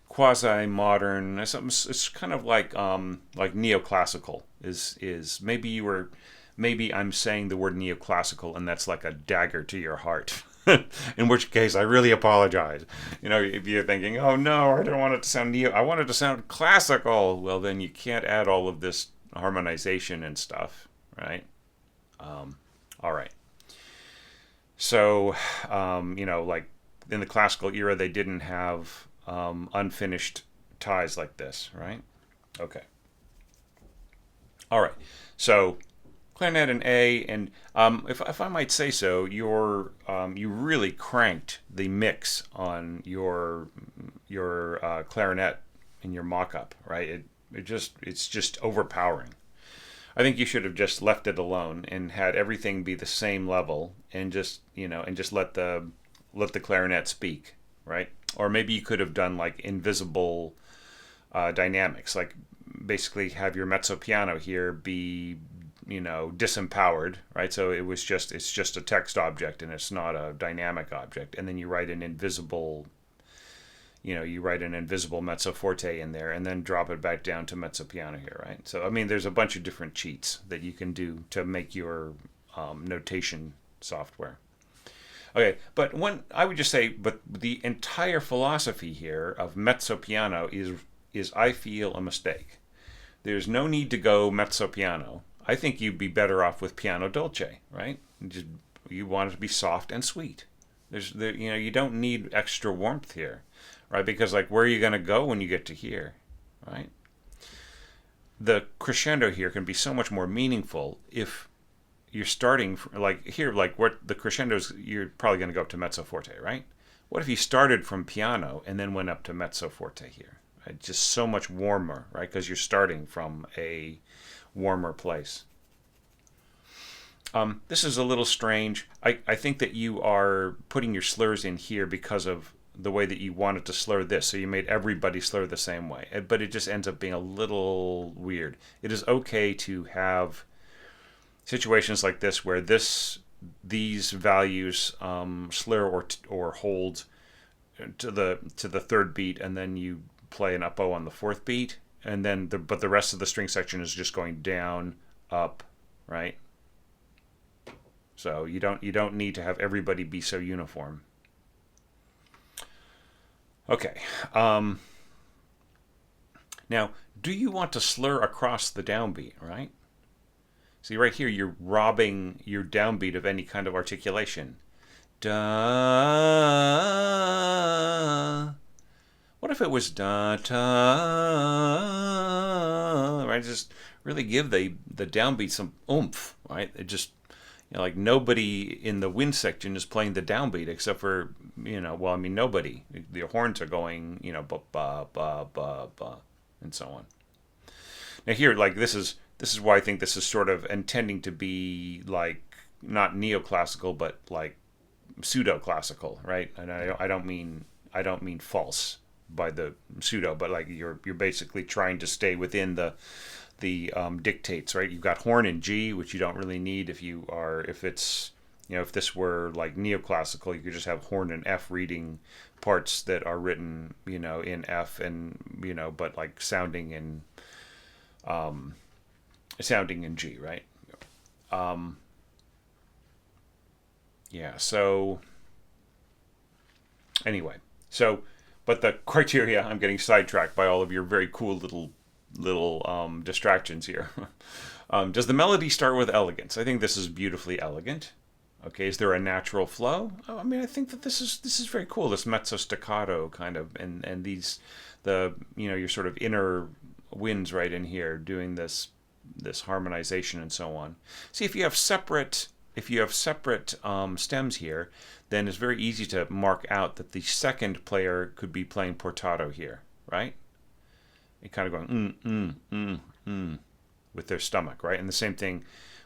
quasi-modern, it's kind of like neoclassical is maybe I'm saying the word neoclassical and that's like a dagger to your heart. In which case, I really apologize. If you're thinking, "Oh no, I don't want it to sound neo. I want it to sound classical." Well, then you can't add all of this harmonization and stuff, right? All right. So, like in the classical era, they didn't have unfinished ties like this, right? Okay. All right. So clarinet and A, and if I might say so, you really cranked the mix on your clarinet in your mock-up, right? It's just overpowering. I think you should have just left it alone and had everything be the same level, and just let the clarinet speak, right? Or maybe you could have done like invisible dynamics, like basically have your mezzo piano here be disempowered, right? So it's just a text object and it's not a dynamic object. And then you write an invisible mezzo forte in there and then drop it back down to mezzo piano here, right? So I mean, there's a bunch of different cheats that you can do to make your notation software. Okay, but I would just say, but the entire philosophy here of mezzo piano is I feel a mistake. There's no need to go mezzo piano. I think you'd be better off with piano dolce, right? You want it to be soft and sweet. You don't need extra warmth here, right? Because like, where are you going to go when you get to here, right? The crescendo here can be so much more meaningful if you're starting like here, like what the crescendos, you're probably going to go up to mezzo forte, right? What if you started from piano and then went up to mezzo forte here? Right? Just so much warmer, right? Because you're starting from a warmer place. This is a little strange. I think that you are putting your slurs in here because of the way that you wanted to slur this. So you made everybody slur the same way. But it just ends up being a little weird. It is okay to have situations like this where these values slur or hold to the third beat, and then you play an up-o on the fourth beat, and then but the rest of the string section is just going down, up, right? So you don't need to have everybody be so uniform. Okay. Now, do you want to slur across the downbeat, right? See, right here, you're robbing your downbeat of any kind of articulation. Da. What if it was da ta? Right? Just really give the downbeat some oomph, right? It just, like nobody in the wind section is playing the downbeat except for, well, I mean, nobody. The horns are going, ba ba ba ba ba, and so on. Now here, like this is why I think this is sort of intending to be like not neoclassical, but like pseudo-classical, right? And I don't mean false by the pseudo, but like you're basically trying to stay within the dictates, right? You've got horn in G, which you don't really need if it's if this were like neoclassical, you could just have horn and F reading parts that are written in F and but like sounding in G, right? Yeah. So anyway, but the criteria, I'm getting sidetracked by all of your very cool little distractions here. Does the melody start with elegance? I think this is beautifully elegant. Okay, is there a natural flow? I mean, I think that this is very cool. This mezzo staccato kind of, and these your sort of inner winds right in here doing this harmonization and so on. See, if you have separate stems here, then it's very easy to mark out that the second player could be playing portato here, right? It kind of going with their stomach, right? And the same thing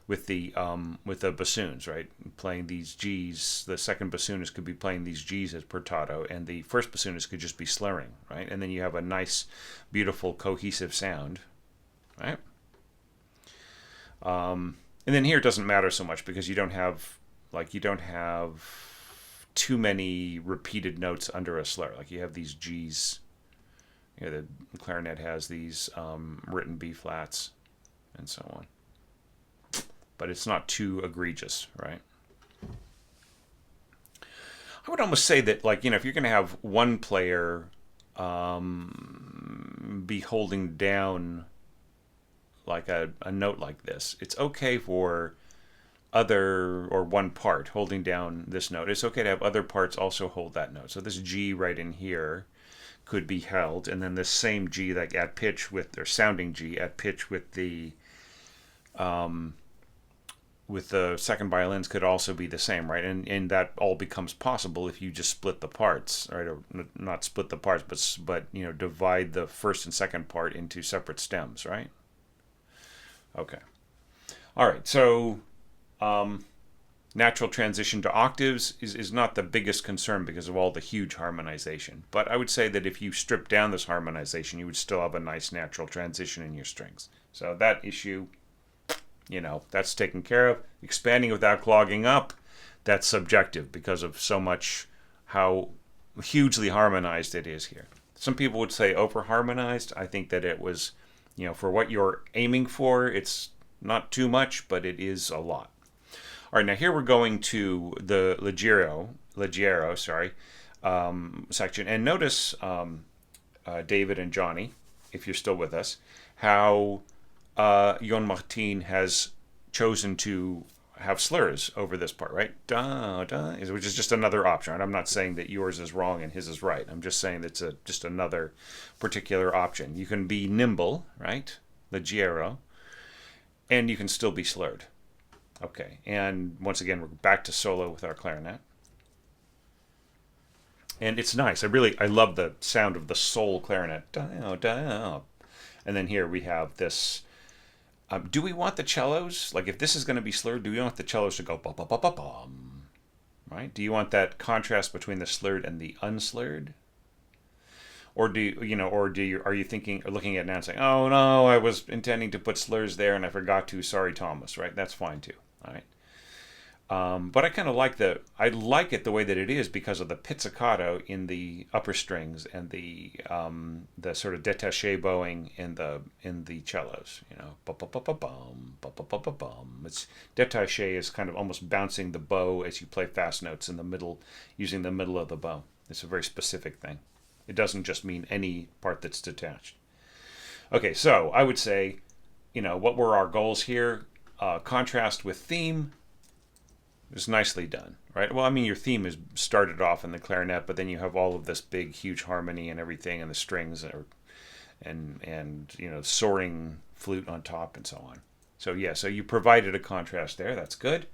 with the bassoons, right? Playing these G's. The second bassoonist could be playing these G's as portato, and the first bassoonist could just be slurring, right? And then you have a nice, beautiful, cohesive sound. right? And then here it doesn't matter so much because you don't have too many repeated notes under a slur. Like you have these G's. You know, the clarinet has these written B flats and so on. But it's not too egregious, right? I would almost say that, like, you know, if you're going to have one player be holding down like a note like this, it's okay for one part holding down this note. It's okay to have other parts also hold that note. So this G right in here could be held, and then this same G, like at pitch with, or sounding G at pitch with the second violins could also be the same, right? And that all becomes possible if you just split the parts, right? Or not split the parts, but you know, divide the first and second part into separate stems, right? Okay. All right. So natural transition to octaves is not the biggest concern because of all the huge harmonization. But I would say that if you strip down this harmonization, you would still have a nice natural transition in your strings. So that issue, you know, that's taken care of. Expanding without clogging up, that's subjective because of so much how hugely harmonized it is here. Some people would say over harmonized. I think that it was, you know, for what you're aiming for, it's not too much, but it is a lot. All right, now here we're going to the Leggero, section, and notice, David and Johnny, if you're still with us, how Jon Martin has chosen to have slurs over this part, right? Da, da, which is just another option. Right? I'm not saying that yours is wrong and his is right. I'm just saying that's just another particular option. You can be nimble, right? Leggero, and you can still be slurred. Okay, and once again, we're back to solo with our clarinet. And it's nice. I love the sound of the soul clarinet. Da, da. And then here we have this. Do we want the cellos? Like, if this is going to be slurred, do we want the cellos to go ba ba ba ba bum? Right? Do you want that contrast between the slurred and the unslurred? Or are you thinking or looking at it now and saying, oh no, I was intending to put slurs there and I forgot to. Sorry, Thomas. Right? That's fine too. All right. But I kind of like it the way that it is because of the pizzicato in the upper strings and the sort of détaché bowing in the cellos. You know, ba ba ba ba bum, ba ba ba ba bum. It's détaché is kind of almost bouncing the bow as you play fast notes in the middle, using the middle of the bow. It's a very specific thing. It doesn't just mean any part that's detached. Okay, so I would say, you know, what were our goals here? Contrast with theme is nicely done, right? Well, I mean, your theme is started off in the clarinet, but then you have all of this big, huge harmony and everything, and the strings and you know, soaring flute on top and so on. So yeah, so you provided a contrast there. That's good.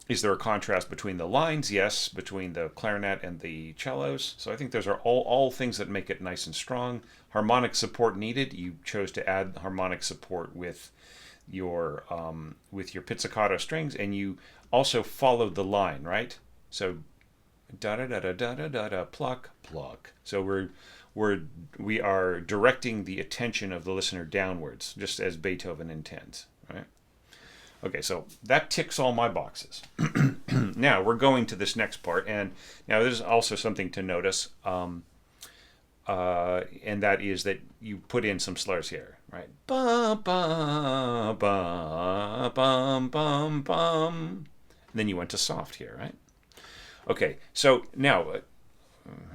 Is there a contrast between the lines? Yes, between the clarinet and the cellos. So I think those are all things that make it nice and strong. Harmonic support needed. You chose to add harmonic support with your pizzicato strings, and you also followed the line, right? So da da da da da da da da pluck pluck. So we are directing the attention of the listener downwards, just as Beethoven intends, right? Okay, so that ticks all my boxes. Now we're going to this next part, and now there's also something to notice, and that is that you put in some slurs here, right? Bum bum bum bum bum bum. And then you went to soft here, right? Okay, so now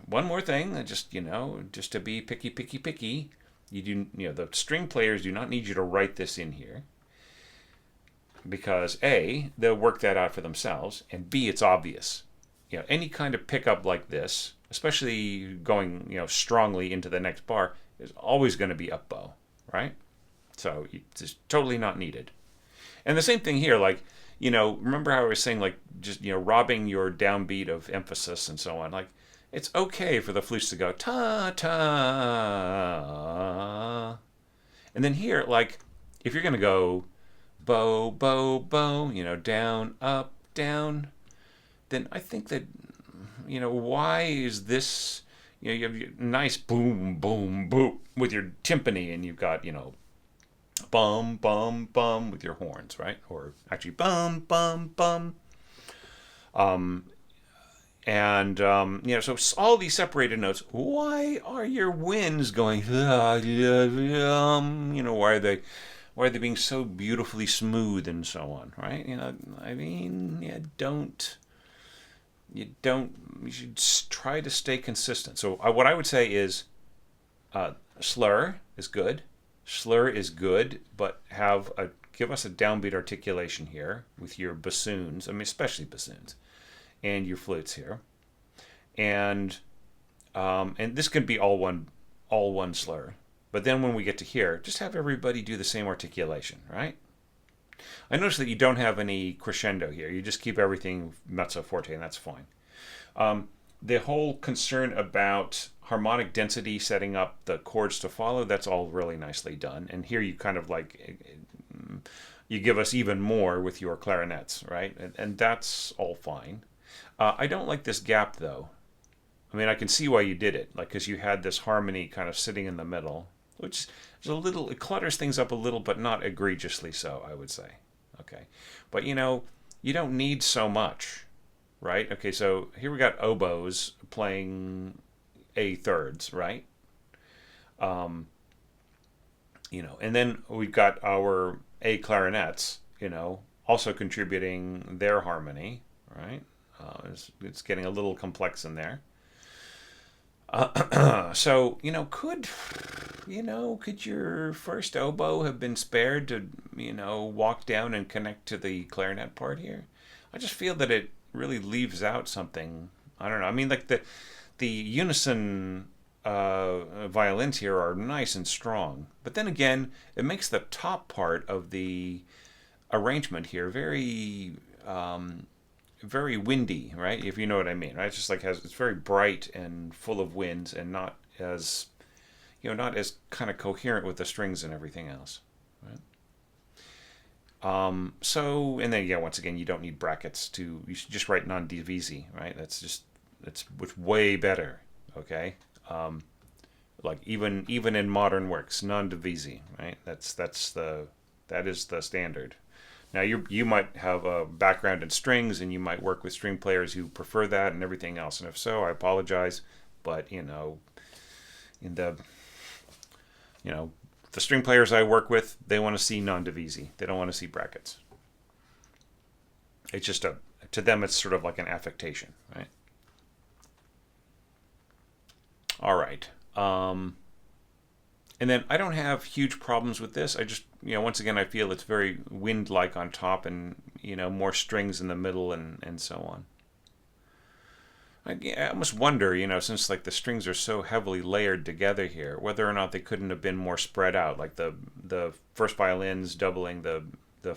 one more thing, just to be picky. The string players do not need you to write this in here, because A, they'll work that out for themselves, and B, it's obvious. Any kind of pickup like this, especially going strongly into the next bar, is always going to be up bow, right? So it's totally not needed. And the same thing here, like, remember how I was saying, like, just robbing your downbeat of emphasis and so on. Like, it's okay for the flutes to go ta ta, and then here, like, if you're going to go bow, bow, bow, down, up, down, then I think that, why is this, you have your nice boom, boom, boom with your timpani, and you've got, bum, bum, bum with your horns, right? Or actually, bum, bum, bum. So all these separated notes. Why are your winds going? Why are they being so beautifully smooth and so on, right? You should try to stay consistent. So what I would say is, slur is good. Slur is good, but give us a downbeat articulation here with your bassoons. I mean, especially bassoons, and your flutes here, and this can be all one slur. But then when we get to here, just have everybody do the same articulation, right? I notice that you don't have any crescendo here. You just keep everything mezzo forte, and that's fine. The whole concern about harmonic density, setting up the chords to follow, that's all really nicely done. And here you kind of you give us even more with your clarinets, right? And that's all fine. I don't like this gap, though. I mean, I can see why you did it, because you had this harmony kind of sitting in the middle, which is it clutters things up a little, but not egregiously so, I would say. Okay. But, you don't need so much, right? Okay, so here we got oboes playing A thirds, right? And then we've got our A clarinets, also contributing their harmony, right? It's getting a little complex in there. So, could your first oboe have been spared to, walk down and connect to the clarinet part here? I just feel that it really leaves out something. I don't know. I mean, the unison violins here are nice and strong, but then again, it makes the top part of the arrangement here very very windy, right? If you know what I mean, right? It's just it's very bright and full of winds, and not as kind of coherent with the strings and everything else, right? And then once again, you don't need brackets you should just write non-divisi, right? That's way better, okay? Even in modern works, non-divisi, right? That is the standard. Now you might have a background in strings, and you might work with string players who prefer that and everything else. And if so, I apologize, but in the string players I work with, they want to see non-divisi. They don't want to see brackets. It's just to them it's sort of like an affectation, right? All right. And then I don't have huge problems with this. I just, once again, I feel it's very wind-like on top, and, more strings in the middle, and so on. I almost wonder, since the strings are so heavily layered together here, whether or not they couldn't have been more spread out, like the first violins doubling the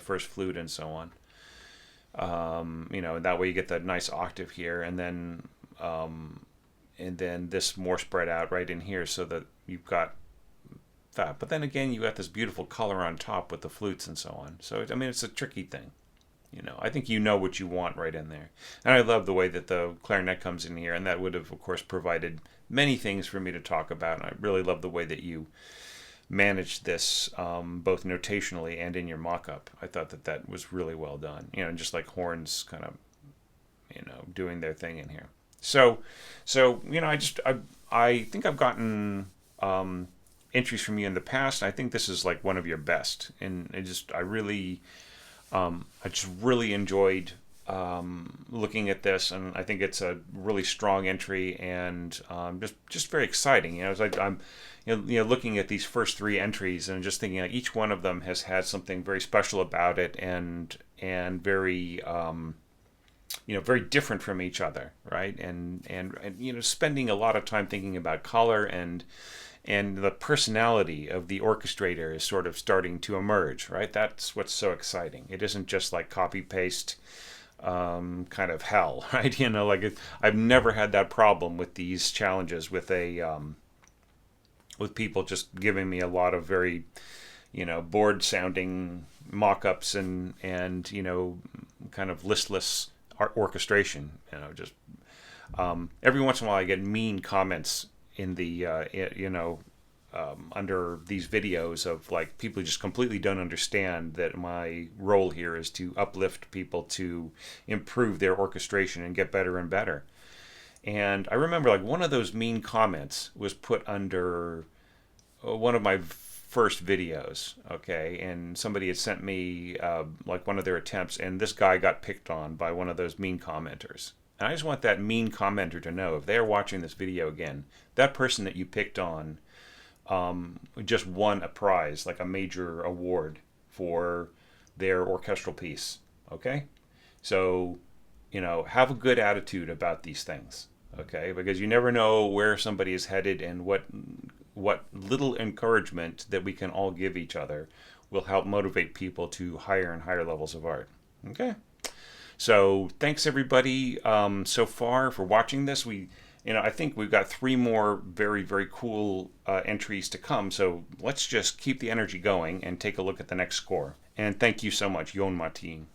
first flute and so on. That way you get that nice octave here, and then this more spread out right in here, so that you've got that. But then again, you got this beautiful color on top with the flutes and so on. So it's a tricky thing. I think what you want right in there. And I love the way that the clarinet comes in here, and that would have, of course, provided many things for me to talk about. And I really love the way that you managed this, both notationally and in your mock-up. I thought that was really well done. Just like horns kind of, doing their thing in here. So I think I've gotten entries from you in the past. I think this is one of your best, and I just really enjoyed looking at this, and I think it's a really strong entry, and just very exciting. It's I'm looking at these first three entries and just thinking each one of them has had something very special about it, and very very different from each other, right? And spending a lot of time thinking about color, and the personality of the orchestrator is sort of starting to emerge, right? That's what's so exciting. It isn't just copy paste kind of hell, right? I've never had that problem with these challenges with with people just giving me a lot of very bored sounding mock-ups and kind of listless orchestration. Every once in a while I get mean comments in the under these videos of like people who just completely don't understand that my role here is to uplift people to improve their orchestration and get better and better. And I remember like one of those mean comments was put under one of my first videos, okay, and somebody had sent me like one of their attempts, and this guy got picked on by one of those mean commenters. And I just want that mean commenter to know, if they're watching this video again, that person that you picked on just won a prize, like a major award for their orchestral piece, okay? So, have a good attitude about these things, okay? Because you never know where somebody is headed, and what little encouragement that we can all give each other will help motivate people to higher and higher levels of art. Okay? So thanks everybody so far for watching this. I think we've got 3 more very, very cool entries to come. So let's just keep the energy going and take a look at the next score. And thank you so much, Jon Martin.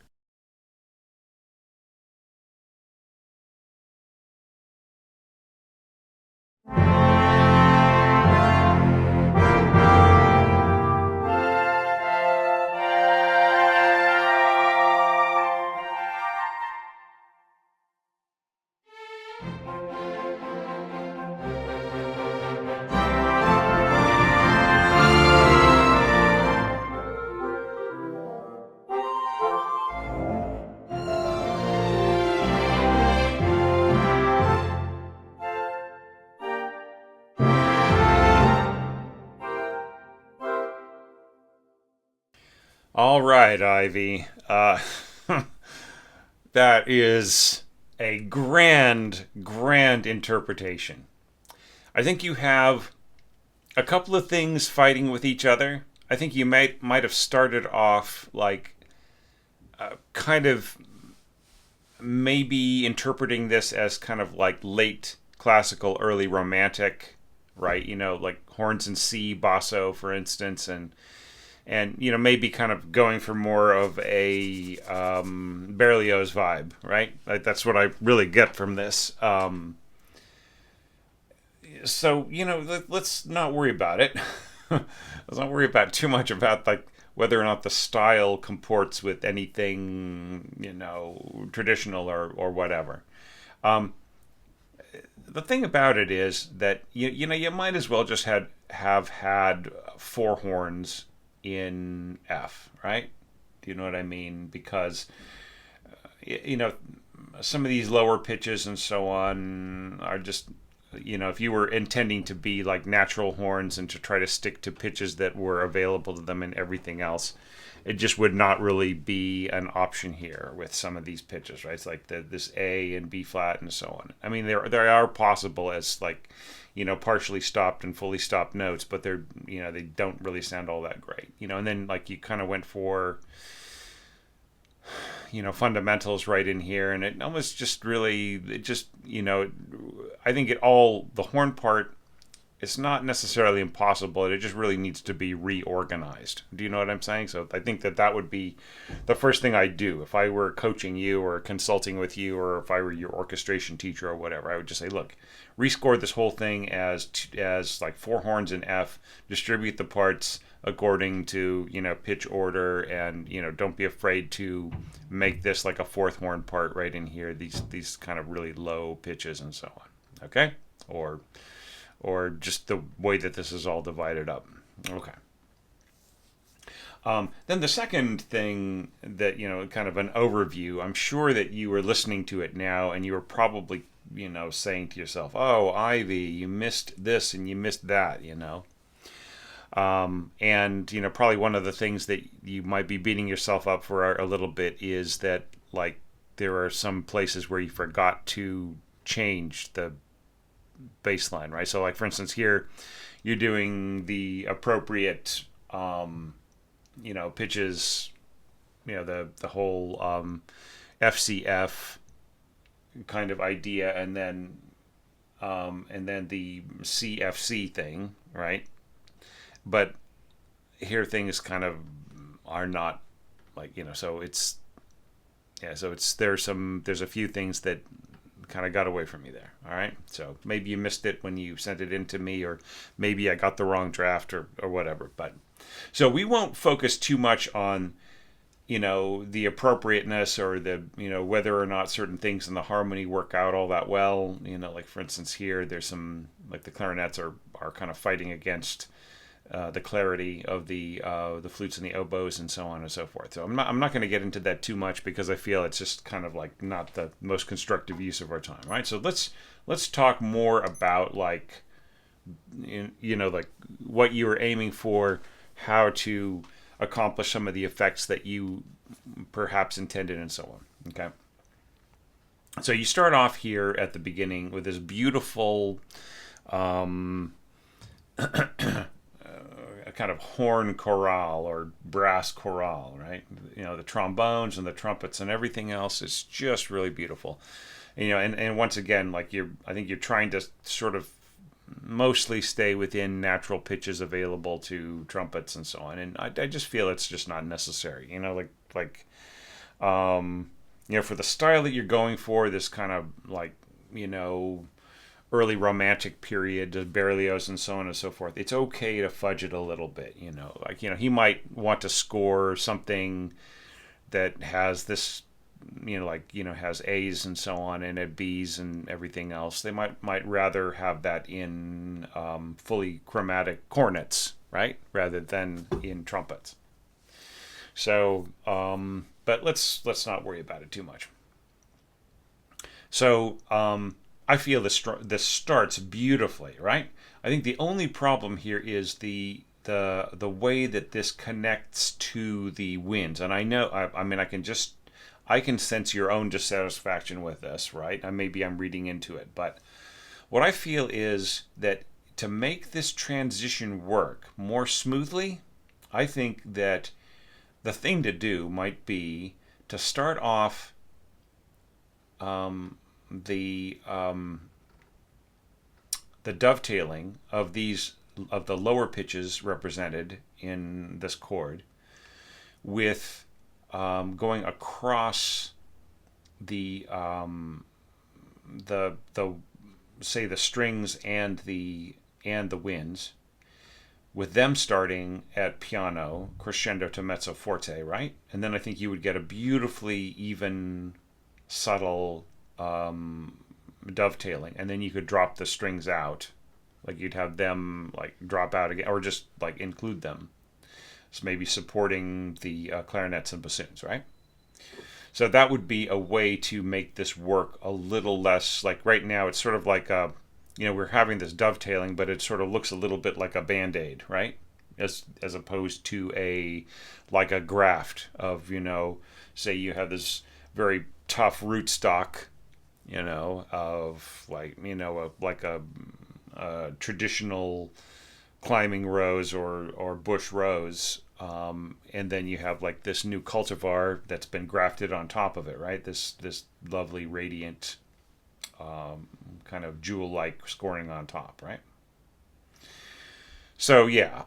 All right, Ivy. That is a grand, grand interpretation. I think you have a couple of things fighting with each other. I think you might have started off like kind of maybe interpreting this as kind of like late classical, early romantic, right? Like horns and C basso, for instance, and maybe kind of going for more of a Berlioz vibe, right? Like that's what I really get from this. So let's not worry about it. Let's not worry about too much about like whether or not the style comports with anything traditional or whatever. The thing about it is that you might as well just have had 4 horns in F, right? Do you know what I mean? Because some of these lower pitches and so on are just if you were intending to be like natural horns and to try to stick to pitches that were available to them and everything else, it just would not really be an option here with some of these pitches, right? It's like this A and B flat and so on. I mean, they are possible as like partially stopped and fully stopped notes, but they're they don't really sound all that great. And then like you kind of went for fundamentals right in here, and it almost just really I think the horn part, it's not necessarily impossible. It just really needs to be reorganized. Do you know what I'm saying? So I think that would be the first thing I'd do if I were coaching you or consulting with you, or if I were your orchestration teacher or whatever. I would just say, look, rescore this whole thing as like 4 horns in F, distribute the parts according to pitch order, and don't be afraid to make this like a 4th horn part right in here, these kind of really low pitches and so on. Okay? Or just the way that this is all divided up. Okay. Then the second thing that, kind of an overview, I'm sure that you were listening to it now and you were probably, saying to yourself, oh, Ivy, you missed this and you missed that, and, probably one of the things that you might be beating yourself up for a little bit is that, like, there are some places where you forgot to change the baseline, right? So like for instance here you're doing the appropriate pitches, the whole FCF kind of idea, and then the CFC thing, right? But here things kind of are not like so it's there's a few things that kind of got away from me there. All right. So maybe you missed it when you sent it in to me, or maybe I got the wrong draft or whatever. But so we won't focus too much on, the appropriateness or the, whether or not certain things in the harmony work out all that well. Like for instance here, there's some, like the clarinets are kind of fighting against the clarity of the flutes and the oboes and so on and so forth. So I'm not going to get into that too much because I feel it's just kind of like not the most constructive use of our time, right? So let's talk more about like like what you were aiming for, how to accomplish some of the effects that you perhaps intended, and so on. Okay. So you start off here at the beginning with this beautiful a kind of horn chorale or brass chorale, right? The trombones and the trumpets and everything else is just really beautiful. And once again, like I think you're trying to sort of mostly stay within natural pitches available to trumpets and so on. And I just feel it's just not necessary. For the style that you're going for, this kind of like, early romantic period, Berlioz and so on and so forth, it's okay to fudge it a little bit. He might want to score something that has this, has A's and so on, and a B's and everything else. They might rather have that in fully chromatic cornets, right, rather than in trumpets. So, but let's not worry about it too much. So, I feel this starts beautifully, right? I think the only problem here is the way that this connects to the winds, and I know, I can sense your own dissatisfaction with this, right? Maybe I'm reading into it, but what I feel is that to make this transition work more smoothly, I think that the thing to do might be to start off the dovetailing of the lower pitches represented in this chord with going across the say the strings and the winds, with them starting at piano crescendo to mezzo forte, right? And then I think you would get a beautifully even, subtle dovetailing, and then you could drop the strings out, like you'd have them like drop out again, or just like include them. So maybe supporting the clarinets and bassoons, right? So that would be a way to make this work a little less, like right now it's sort of like we're having this dovetailing, but it sort of looks a little bit like a band-aid, right? As opposed to a graft of, say you have this very tough rootstock, of a traditional climbing rose or bush rose, and then you have like this new cultivar that's been grafted on top of it, right? This lovely radiant kind of jewel-like scoring on top, right? So yeah,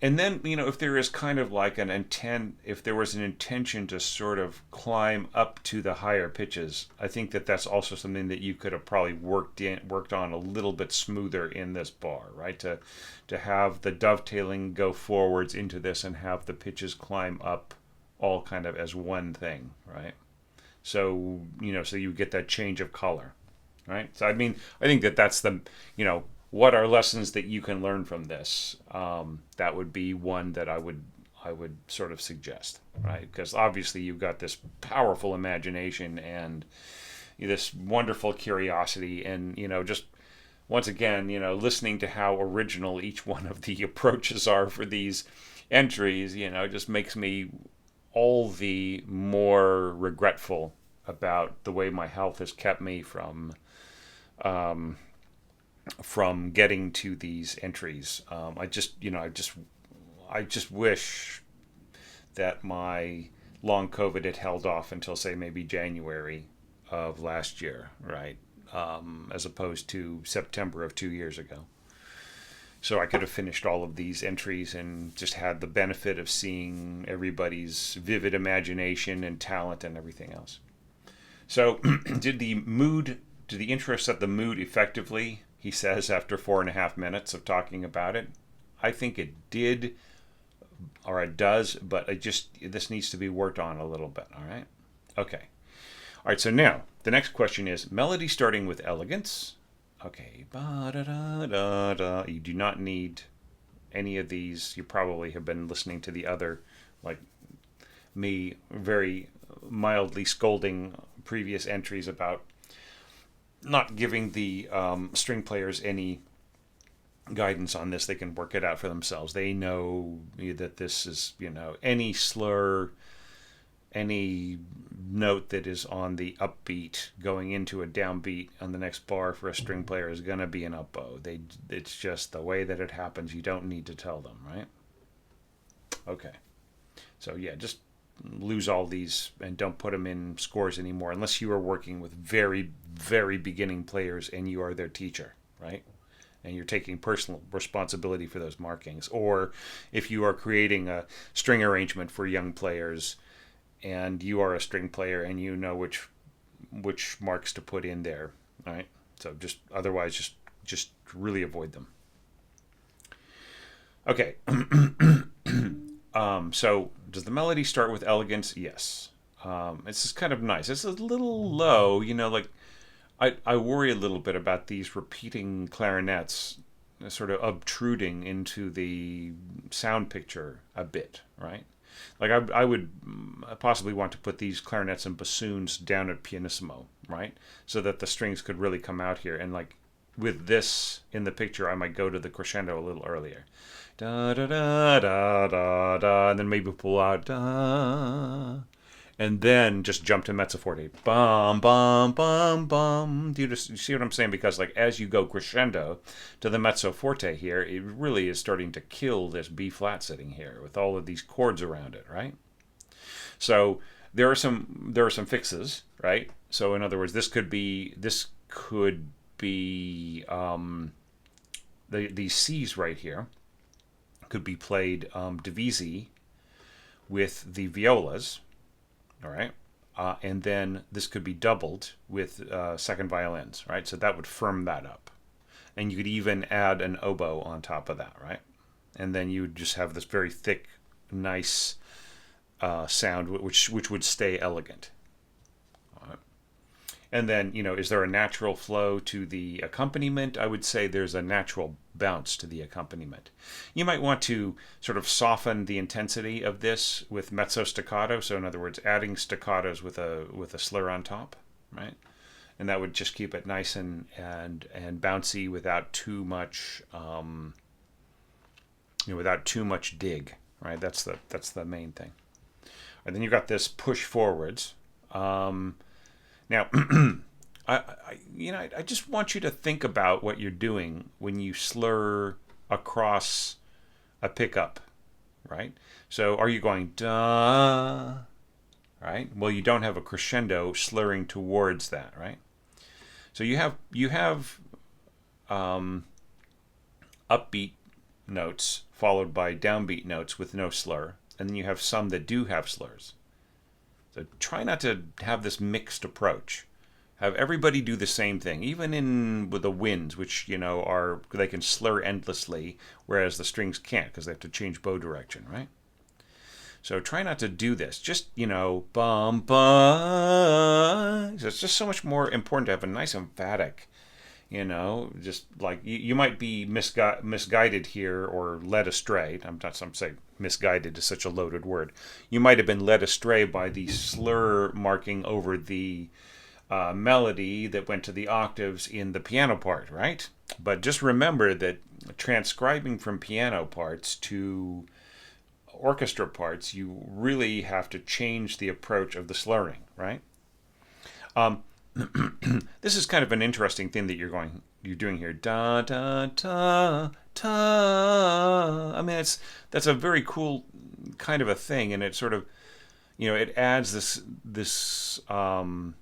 and then if there is kind of like if there was an intention to sort of climb up to the higher pitches, I think that's also something that you could have probably worked on a little bit smoother in this bar, right? To have the dovetailing go forwards into this and have the pitches climb up all kind of as one thing, right? So so you get that change of color, right? So I think that's the what are lessons that you can learn from this? That would be one that I would sort of suggest, right? Because obviously you've got this powerful imagination and this wonderful curiosity, and just once again, listening to how original each one of the approaches are for these entries, just makes me all the more regretful about the way my health has kept me from getting to these entries. I just wish that my long COVID had held off until, say, maybe January of last year, right? As opposed to September of 2 years ago. So I could have finished all of these entries and just had the benefit of seeing everybody's vivid imagination and talent and everything else. So, did the intro set the mood effectively? He says after 4.5 minutes of talking about it. I think it did, or it does, but this needs to be worked on a little bit. All right. Okay. All right. So now the next question is melody starting with elegance. Okay. Ba-da-da-da-da. You do not need any of these. You probably have been listening to the other, like me, very mildly scolding previous entries about not giving the string players any guidance on this. They can work it out for themselves. They know that this is, any slur, any note that is on the upbeat going into a downbeat on the next bar for a string player is going to be an up bow. It's just the way that it happens. You don't need to tell them, right? Okay. So yeah, just lose all these and don't put them in scores anymore unless you are working with very, very beginning players and you are their teacher, right? And you're taking personal responsibility for those markings. Or if you are creating a string arrangement for young players and you are a string player and you know which marks to put in there, right? So just really avoid them. Okay. So does the melody start with elegance? Yes. It's just kind of nice. It's a little low, like I worry a little bit about these repeating clarinets sort of obtruding into the sound picture a bit, right? Like I would possibly want to put these clarinets and bassoons down at pianissimo, right? So that the strings could really come out here. And like with this in the picture, I might go to the crescendo a little earlier. Da da da da da da, and then maybe pull out da, and then just jump to mezzo forte. Bum bum bum bum. Do you see what I'm saying? Because like as you go crescendo to the mezzo forte here, it really is starting to kill this B flat sitting here with all of these chords around it, right? So there are some fixes, right? So in other words, this could be these C's right here could be played divisi with the violas, all right? And then this could be doubled with second violins, right? So that would firm that up. And you could even add an oboe on top of that, right? And then you would just have this very thick, nice sound, which would stay elegant. And then, is there a natural flow to the accompaniment? I would say there's a natural bounce to the accompaniment. You might want to sort of soften the intensity of this with mezzo staccato. So in other words, adding staccatos with a slur on top, right? And that would just keep it nice and bouncy without too much dig, right? That's the main thing. And then you've got this push forwards. Now, I just want you to think about what you're doing when you slur across a pickup, right? So are you going da, right? Well, you don't have a crescendo slurring towards that, right? So you have upbeat notes followed by downbeat notes with no slur, and then you have some that do have slurs. So try not to have this mixed approach. Have everybody do the same thing, even with the winds, which they can slur endlessly, whereas the strings can't because they have to change bow direction, right? So try not to do this. Just bum bum. So it's just so much more important to have a nice emphatic. Just like you might be misguided here or led astray. I'm saying misguided is such a loaded word. You might have been led astray by the slur marking over the melody that went to the octaves in the piano part, right? But just remember that transcribing from piano parts to orchestra parts, you really have to change the approach of the slurring, right? This is kind of an interesting thing that you're doing here. Da da da da. I mean, that's a very cool kind of a thing, and it sort of, it adds this kind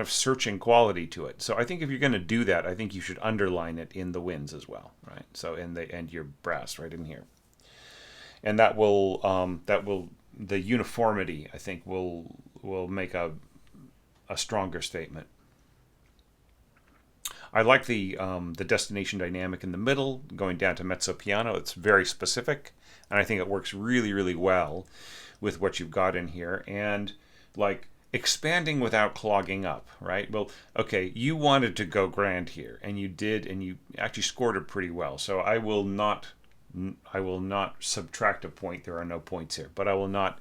of searching quality to it. So I think if you're going to do that, I think you should underline it in the winds as well, right? So and your brass right in here, and that will the uniformity I think will make a a stronger statement. I like the destination dynamic in the middle, going down to mezzo piano. It's very specific, and I think it works really, really well with what you've got in here. And like expanding without clogging up, right? Well, okay, you wanted to go grand here, and you did, and you actually scored it pretty well. So I will not subtract a point. There are no points here, but I will not,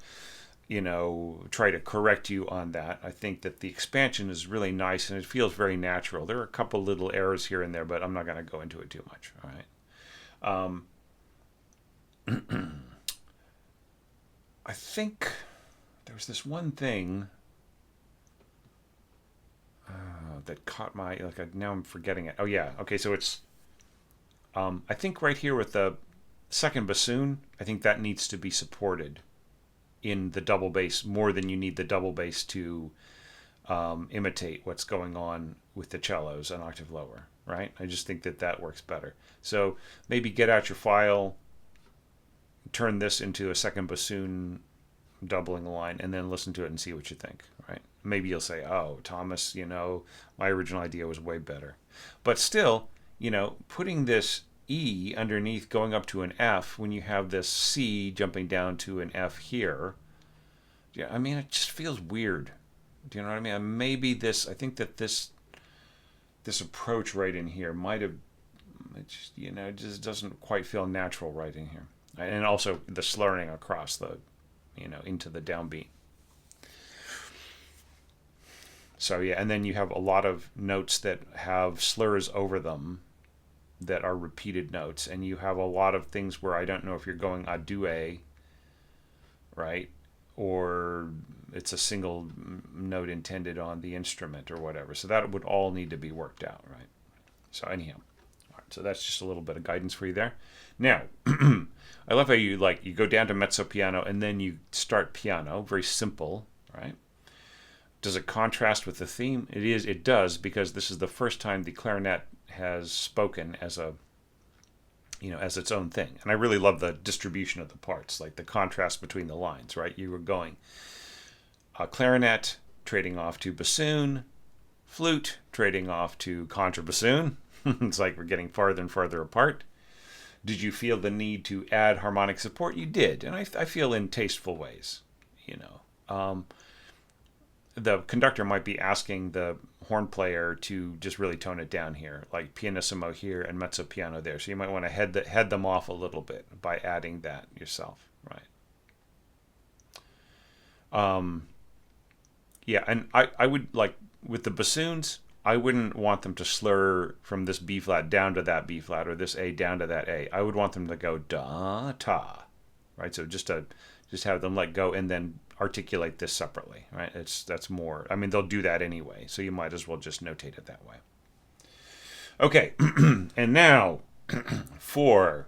try to correct you on that. I think that the expansion is really nice and it feels very natural. There are a couple little errors here and there, but I'm not going to go into it too much. All right. I think there was this one thing that caught my, now I'm forgetting it. Oh yeah. Okay. So it's, I think right here with the second bassoon, I think that needs to be supported in the double bass more than you need the double bass to imitate what's going on with the cellos an octave lower, right? I just think that works better. So maybe get out your file, turn this into a second bassoon doubling the line, and then listen to it and see what you think, right? Maybe you'll say, oh, Thomas, my original idea was way better. But still, putting this E underneath going up to an F when you have this C jumping down to an F here. Yeah, I mean, it just feels weird. Do you know what I mean? Maybe I think that this approach right in here might have, it just doesn't quite feel natural right in here. And also the slurring across the, into the downbeat. So yeah, and then you have a lot of notes that have slurs over them that are repeated notes, and you have a lot of things where I don't know if you're going a due, right, or it's a single note intended on the instrument or whatever. So that would all need to be worked out, right? So anyhow, all right, so that's just a little bit of guidance for you there. Now, I love how you go down to mezzo piano and then you start piano, very simple, right? Does it contrast with the theme? It does, because this is the first time the clarinet has spoken as as its own thing. And I really love the distribution of the parts, like the contrast between the lines, right? You were going clarinet trading off to bassoon, flute trading off to contrabassoon. It's like we're getting farther and farther apart. Did you feel the need to add harmonic support? You did, and I feel in tasteful ways, the conductor might be asking the horn player to just really tone it down here, like pianissimo here and mezzo piano there. So you might want to head them off a little bit by adding that yourself, right? Yeah, and I would, like with the bassoons, I wouldn't want them to slur from this B flat down to that B flat or this A down to that A. I would want them to go da ta, right? So just have them let go and then articulate this separately, right? That's more. I mean, they'll do that anyway, so you might as well just notate it that way. Okay, and now for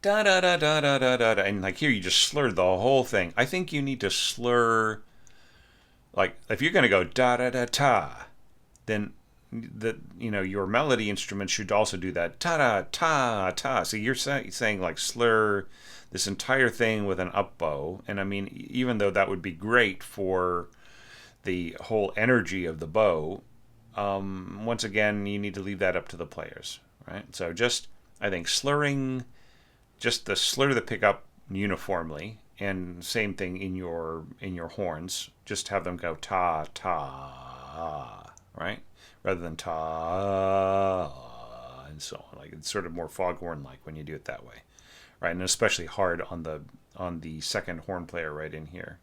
da da da da da da da, and like here you just slur the whole thing. I think you need to slur, like if you're going to go da da da ta, then your melody instrument should also do that ta da ta ta. So you're saying like slur this entire thing with an up bow. And I mean, even though that would be great for the whole energy of the bow, once again, you need to leave that up to the players, right? So I think slurring, just slur the pickup uniformly, and same thing in your horns, just have them go ta, ta, right? Rather than ta, and so on. Like it's sort of more foghorn-like when you do it that way. Right, and especially hard on the second horn player right in here,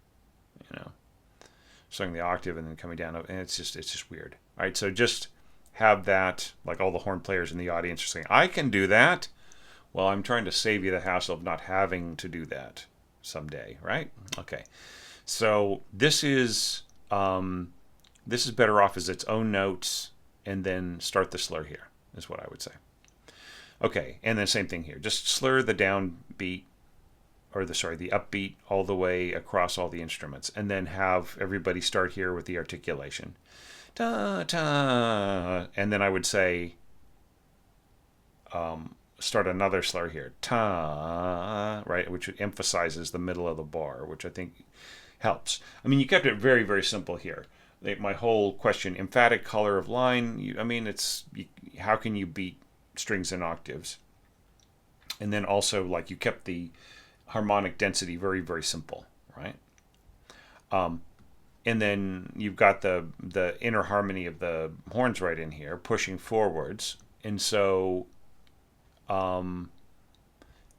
starting the octave and then coming down, and it's just weird. All right, so just have that, like all the horn players in the audience are saying, I can do that. Well, I'm trying to save you the hassle of not having to do that someday, right? Okay, so this is better off as its own notes, and then start the slur here, is what I would say. Okay, and then same thing here. Just slur the downbeat, or the upbeat all the way across all the instruments, and then have everybody start here with the articulation. Ta ta, and then I would say start another slur here. Ta, right, which emphasizes the middle of the bar, which I think helps. I mean, you kept it very, very simple here. my whole question, emphatic color of line. How can you beat strings and octaves? And then also, like, you kept the harmonic density very, very simple, right? And then you've got the inner harmony of the horns right in here, pushing forwards, and so, and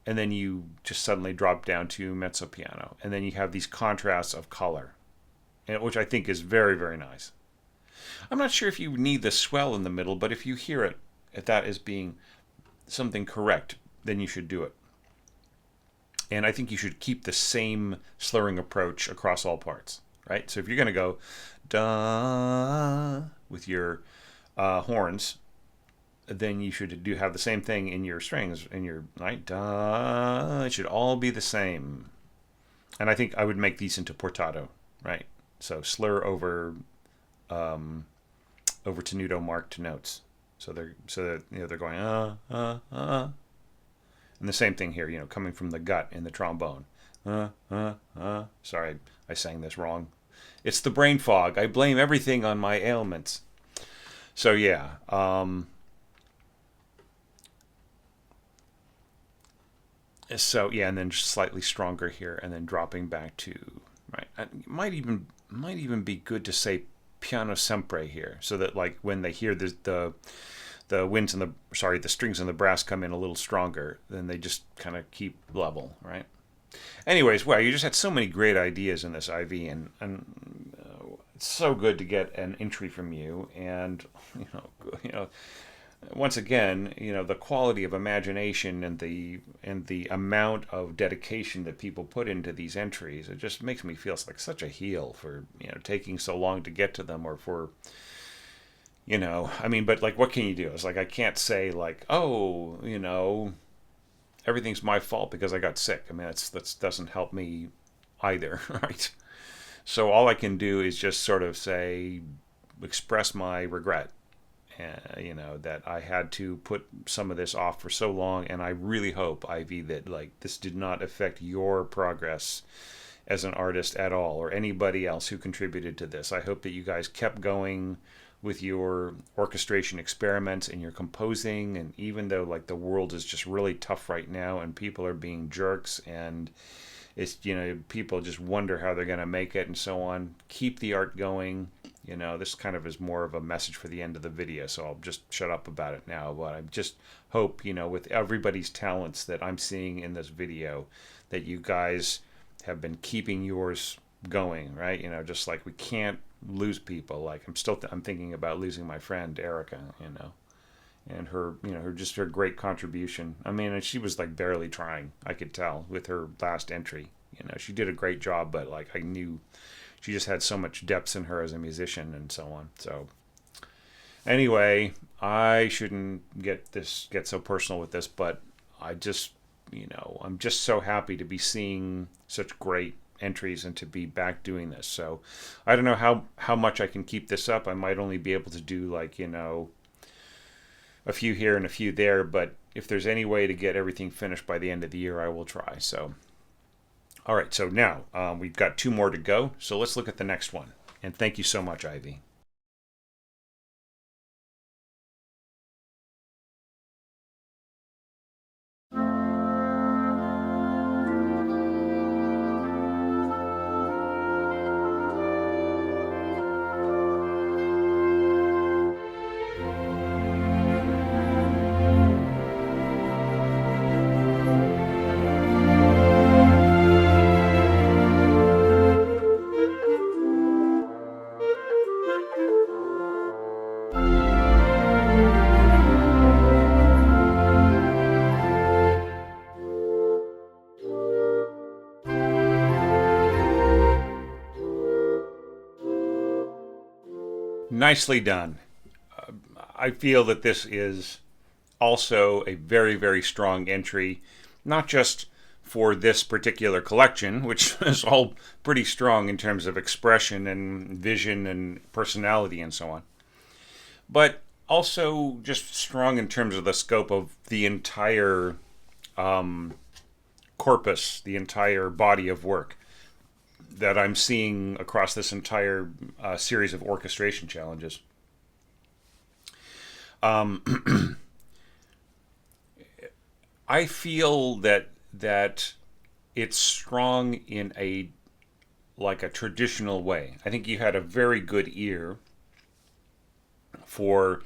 then you just suddenly drop down to mezzo piano, and then you have these contrasts of color, which I think is very, very nice. I'm not sure if you need the swell in the middle, but if you hear it at that as being something correct, then you should do it. And I think you should keep the same slurring approach across all parts, right? So if you're going to go da with your horns, then you should have the same thing in your strings, in your right da. It should all be the same. And I think I would make these into portato, right? So slur over tenuto marked notes. So they're going and the same thing here, coming from the gut in the trombone. Sorry, I sang this wrong. It's the brain fog. I blame everything on my ailments. So yeah. And then just slightly stronger here, and then dropping back to right. It might even be good to say piano sempre here, so that like when they hear the winds and the strings and the brass come in a little stronger, then they just kind of keep level, right? Anyways, wow, you just had so many great ideas in this, Ivy, and it's so good to get an entry from you, and once again, the quality of imagination and the amount of dedication that people put into these entries, it just makes me feel like such a heel for taking so long to get to them, or for but like, what can you do? It's like, I can't say like, oh, everything's my fault because I got sick. I mean, that doesn't help me either, right? So all I can do is just sort of express my regret, that I had to put some of this off for so long. And I really hope, Ivy, that like this did not affect your progress as an artist at all, or anybody else who contributed to this. I hope that you guys kept going with your orchestration experiments and your composing, and even though like the world is just really tough right now and people are being jerks and it's people just wonder how they're going to make it and so on, keep the art going. This kind of is more of a message for the end of the video, so I'll just shut up about it now. But I just hope, with everybody's talents that I'm seeing in this video, that you guys have been keeping yours going, right? Just like we can't lose people. Like I'm thinking about losing my friend Erica, and her, her great contribution. I mean, and she was like barely trying, I could tell with her last entry. She did a great job, but like I knew she just had so much depth in her as a musician and so on. So anyway, I shouldn't get so personal with this, but I just, I'm just so happy to be seeing such great entries and to be back doing this. So I don't know how much I can keep this up. I might only be able to do like, a few here and a few there, but if there's any way to get everything finished by the end of the year, I will try. So all right, so now we've got 2 more to go, so let's look at the next one. And thank you so much, Ivy. Nicely done. I feel that this is also a very, very strong entry, not just for this particular collection, which is all pretty strong in terms of expression and vision and personality and so on, but also just strong in terms of the scope of the entire corpus, the entire body of work. that I'm seeing across this entire series of orchestration challenges. I feel that it's strong in a traditional way. I think you had a very good ear for,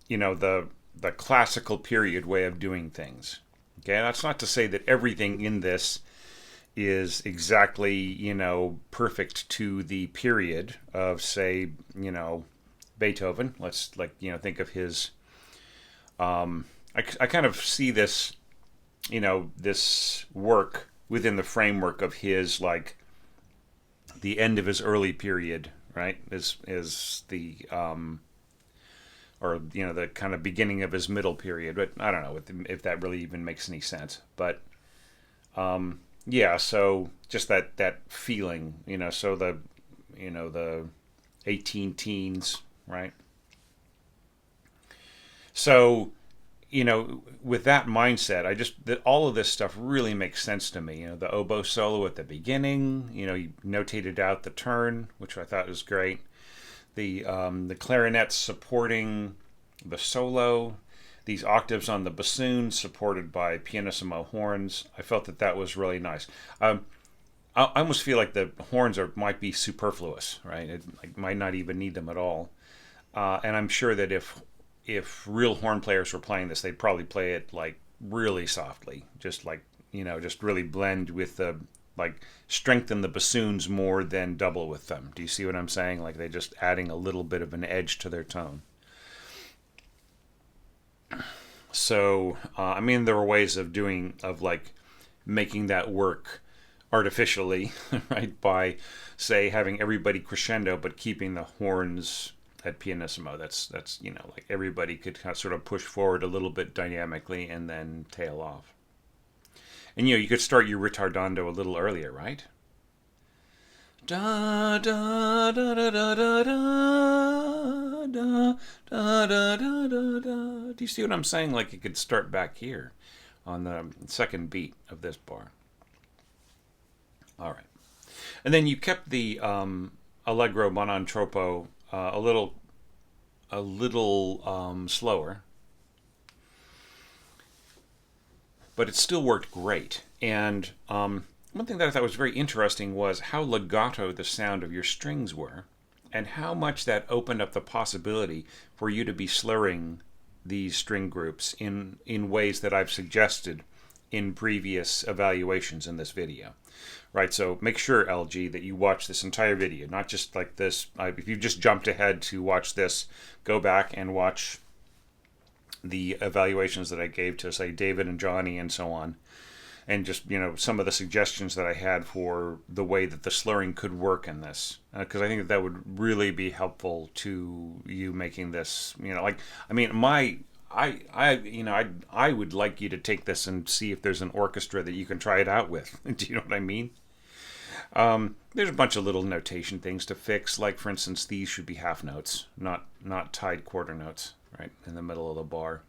the classical period way of doing things. Okay, that's not to say that everything in this is exactly, perfect to the period of, say, Beethoven. Let's think of his. I kind of see this, this work within the framework of his the end of his early period, right? Is the or the kind of beginning of his middle period, but I don't know if that really even makes any sense. But yeah, so just that feeling, so the 18 teens, right? So, with that mindset, all of this stuff really makes sense to me. The oboe solo at the beginning, you notated out the turn, which I thought was great. The clarinets supporting the solo, these octaves on the bassoon supported by pianissimo horns. I felt that was really nice. I almost feel like the horns might be superfluous, right? It might not even need them at all. And I'm sure that if real horn players were playing this, they'd probably play it really softly, just just really blend with the strengthen the bassoons more than double with them. Do you see what I'm saying? They're just adding a little bit of an edge to their tone. So, there are ways of making that work artificially, right? By, say, having everybody crescendo, but keeping the horns at pianissimo. That's everybody could sort of push forward a little bit dynamically and then tail off. And you could start your ritardando a little earlier, right? Da da da da da da da da da da da da. Do you see what I'm saying? You could start back here on the second beat of this bar. All right, and then you kept the allegro non troppo a little slower, but it still worked great. And one thing that I thought was very interesting was how legato the sound of your strings were, and how much that opened up the possibility for you to be slurring these string groups in ways that I've suggested in previous evaluations in this video. Right, so make sure, LG, that you watch this entire video, not just this. If you just jumped ahead to watch this, go back and watch the evaluations that I gave to, say, David and Johnny and so on, and just, some of the suggestions that I had for the way that the slurring could work in this, because I think that would really be helpful to you making this, I would like you to take this and see if there's an orchestra that you can try it out with. Do you know what I mean? There's a bunch of little notation things to fix. For instance, these should be half notes, not tied quarter notes, right, in the middle of the bar.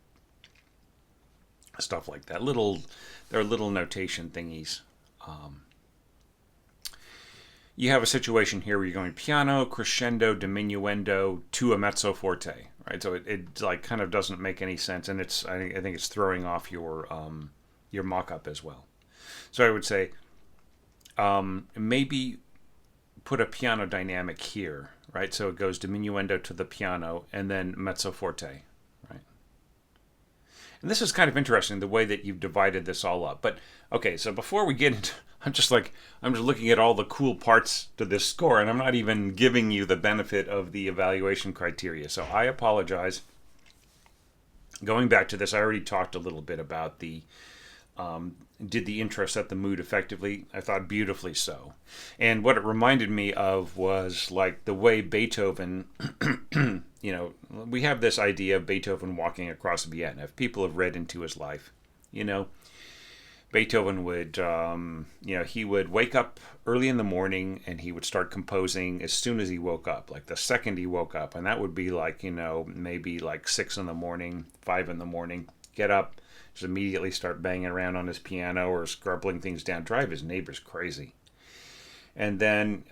Stuff like that. There are little notation thingies. You have a situation here where you're going piano, crescendo, diminuendo to a mezzo forte, right? So it kind of doesn't make any sense, and I think it's throwing off your mock-up as well. So I would say maybe put a piano dynamic here, right? So it goes diminuendo to the piano and then mezzo forte, right? And this is kind of interesting, the way that you've divided this all up. But okay, so before we get into, I'm just looking at all the cool parts to this score, and I'm not even giving you the benefit of the evaluation criteria. So I apologize. Going back to this, I already talked a little bit about did the intro set the mood effectively? I thought beautifully so. And what it reminded me of was the way Beethoven, we have this idea of Beethoven walking across Vienna. If people have read into his life, Beethoven would, he would wake up early in the morning and he would start composing as soon as he woke up, the second he woke up. And that would be maybe 6 in the morning, 5 in the morning, get up, just immediately start banging around on his piano or scribbling things down, drive his neighbors crazy. And then,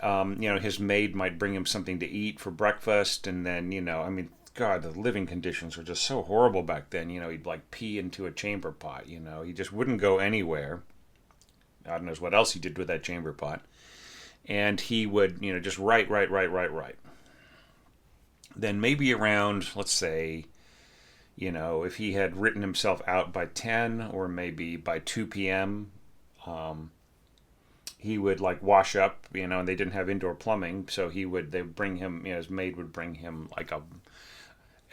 his maid might bring him something to eat for breakfast. And then, God, the living conditions were just so horrible back then. He'd like pee into a chamber pot. He just wouldn't go anywhere. God knows what else he did with that chamber pot. And he would, just write. Then maybe around, let's say, if he had written himself out by 10 or maybe by 2 p.m., he would like wash up, and they didn't have indoor plumbing, so they would bring him, his maid would bring him like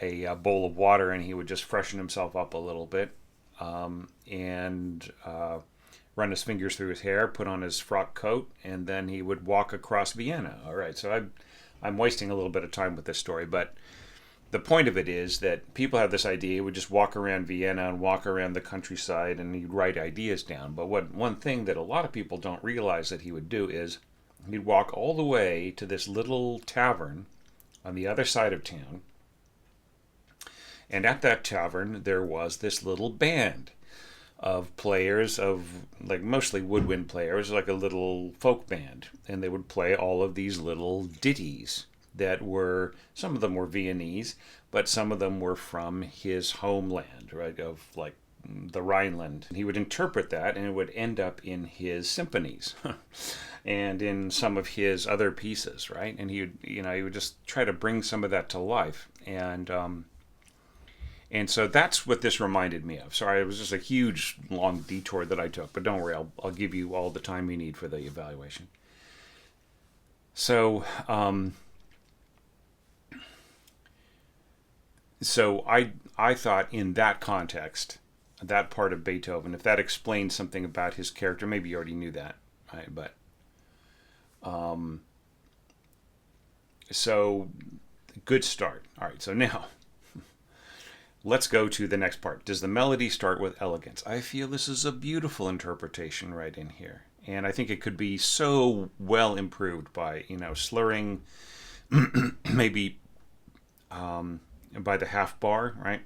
a bowl of water, and he would just freshen himself up a little bit, and run his fingers through his hair, put on his frock coat, and then he would walk across Vienna. All right, so I'm wasting a little bit of time with this story, but the point of it is that people have this idea he would just walk around Vienna and walk around the countryside and he'd write ideas down. But one thing that a lot of people don't realize that he would do is he'd walk all the way to this little tavern on the other side of town. And at that tavern, there was this little band of players, of like mostly woodwind players, like a little folk band. And they would play all of these little ditties that were, some of them were Viennese, but some of them were from his homeland, right, of like the Rhineland. And he would interpret that and it would end up in his symphonies and in some of his other pieces, right? And he would just try to bring some of that to life. And so that's what this reminded me of. Sorry, it was just a huge, long detour that I took, but don't worry, I'll give you all the time you need for the evaluation. So I thought in that context, that part of Beethoven, if that explains something about his character, maybe you already knew that, right? But so good start. All right, so now let's go to the next part. Does the melody start with elegance? I feel this is a beautiful interpretation right in here, and I think it could be so well improved by slurring, maybe. By the half bar, right?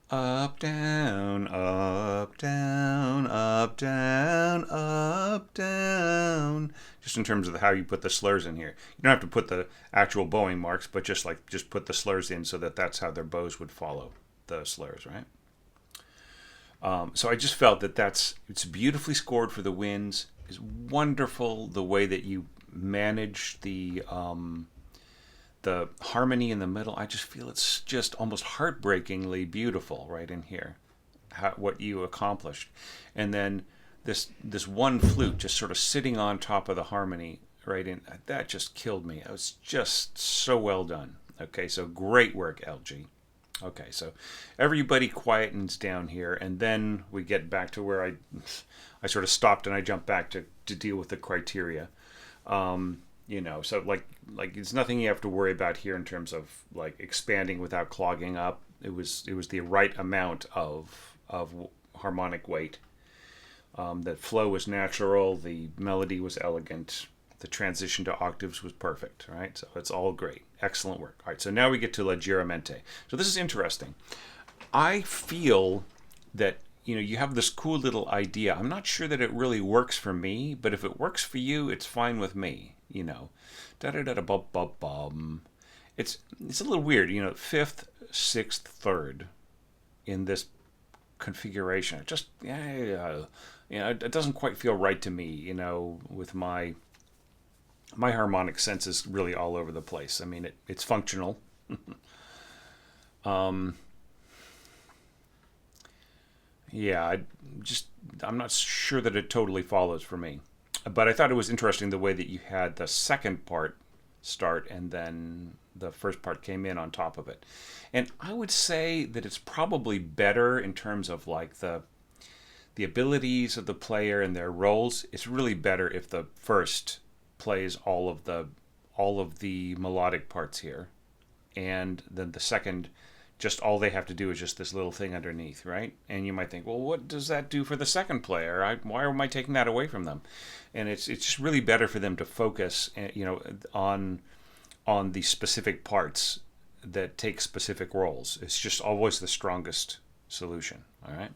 Up, down, up, down, up, down, up, down. Just in terms of how you put the slurs in here. You don't have to put the actual bowing marks, but just put the slurs in so that that's how their bows would follow the slurs, right? So I just felt that it's beautifully scored for the winds. It's wonderful the way that you manage the harmony in the middle. I just feel it's just almost heartbreakingly beautiful right in here, what you accomplished. And then this one flute just sort of sitting on top of the harmony right in, that just killed me. It was just so well done. Okay, so great work, LG. Okay, so everybody quietens down here, and then we get back to where I sort of stopped and I jumped back to deal with the criteria. So like it's nothing you have to worry about here in terms of like expanding without clogging up. It was the right amount of harmonic weight. The flow was natural. The melody was elegant. The transition to octaves was perfect. Right, so it's all great. Excellent work. All right, so now we get to Leggermente. So this is interesting. I feel that you have this cool little idea. I'm not sure that it really works for me, but if it works for you, it's fine with me. Da da da da bum bum bum. It's a little weird. Fifth, sixth, third in this configuration. It just it doesn't quite feel right to me. With my harmonic sense is really all over the place. I mean, it's functional. I'm not sure that it totally follows for me. But I thought it was interesting the way that you had the second part start and then the first part came in on top of it. And I would say that it's probably better in terms of like the abilities of the player and their roles. It's really better if the first plays all of the melodic parts here, and then the second, just all they have to do is just this little thing underneath, right? And you might think, well, what does that do for the second player? Why am I taking that away from them? And it's just really better for them to focus, on the specific parts that take specific roles. It's just always the strongest solution. All right.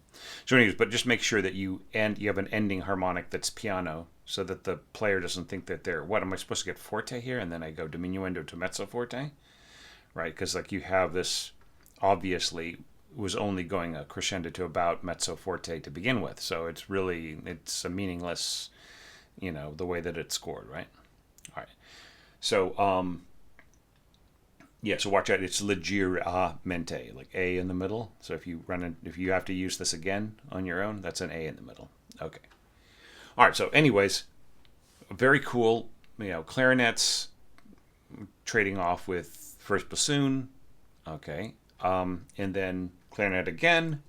So anyways, but just make sure that you have an ending harmonic that's piano, so that the player doesn't think that they're, what am I supposed to get forte here, and then I go diminuendo to mezzo forte, right? Because like you have this, obviously was only going a crescendo to about mezzo forte to begin with, so it's a meaningless, the way that it's scored, right? All right. So so watch out. It's leggermente, like A in the middle. So if you have to use this again on your own, that's an A in the middle. Okay. All right. So anyways, very cool. Clarinets trading off with first bassoon. Okay. And then clarinet again,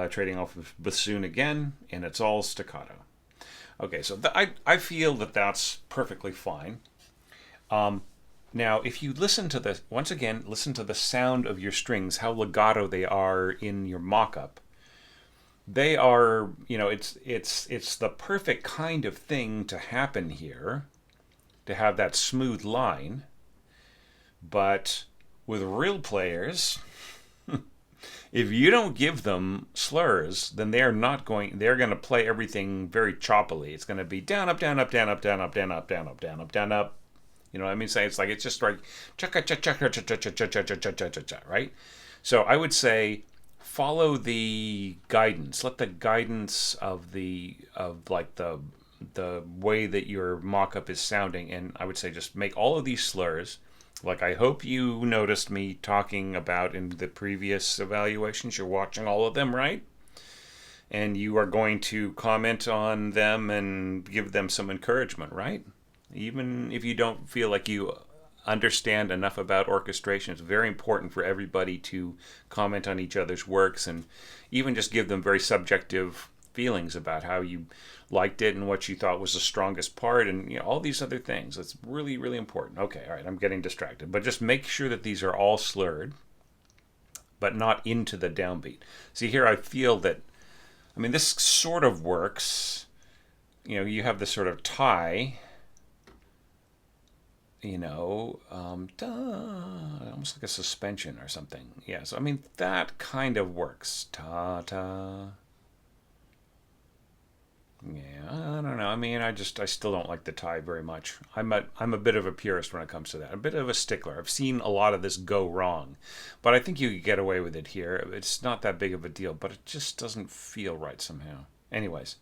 trading off with bassoon again, and it's all staccato. Okay. So I feel that that's perfectly fine. Now, if you listen to the sound of your strings, how legato they are in your mock-up. They are, it's the perfect kind of thing to happen here, to have that smooth line. But with real players, if you don't give them slurs, then they're going to play everything very choppily. It's going to be down, up, down, up, down, up, down, up, down, up, down, up, down, up, down, up. You know what I mean? It's just like right? So I would say follow the guidance. Let the guidance of the way that your mock-up is sounding, and I would say just make all of these slurs. Like I hope you noticed me talking about in the previous evaluations. You're watching all of them, right? And you are going to comment on them and give them some encouragement, right? Even if you don't feel like you understand enough about orchestration, it's very important for everybody to comment on each other's works and even just give them very subjective feelings about how you liked it and what you thought was the strongest part, and all these other things. It's really, really important. Okay, all right, I'm getting distracted. But just make sure that these are all slurred, but not into the downbeat. See, here I feel that, this sort of works. You have this sort of tie, almost like a suspension or something. Yeah, so that kind of works. Ta ta. Yeah, I don't know. I still don't like the tie very much. I'm a bit of a purist when it comes to that. A bit of a stickler. I've seen a lot of this go wrong, but I think you could get away with it here. It's not that big of a deal, but it just doesn't feel right somehow. Anyways,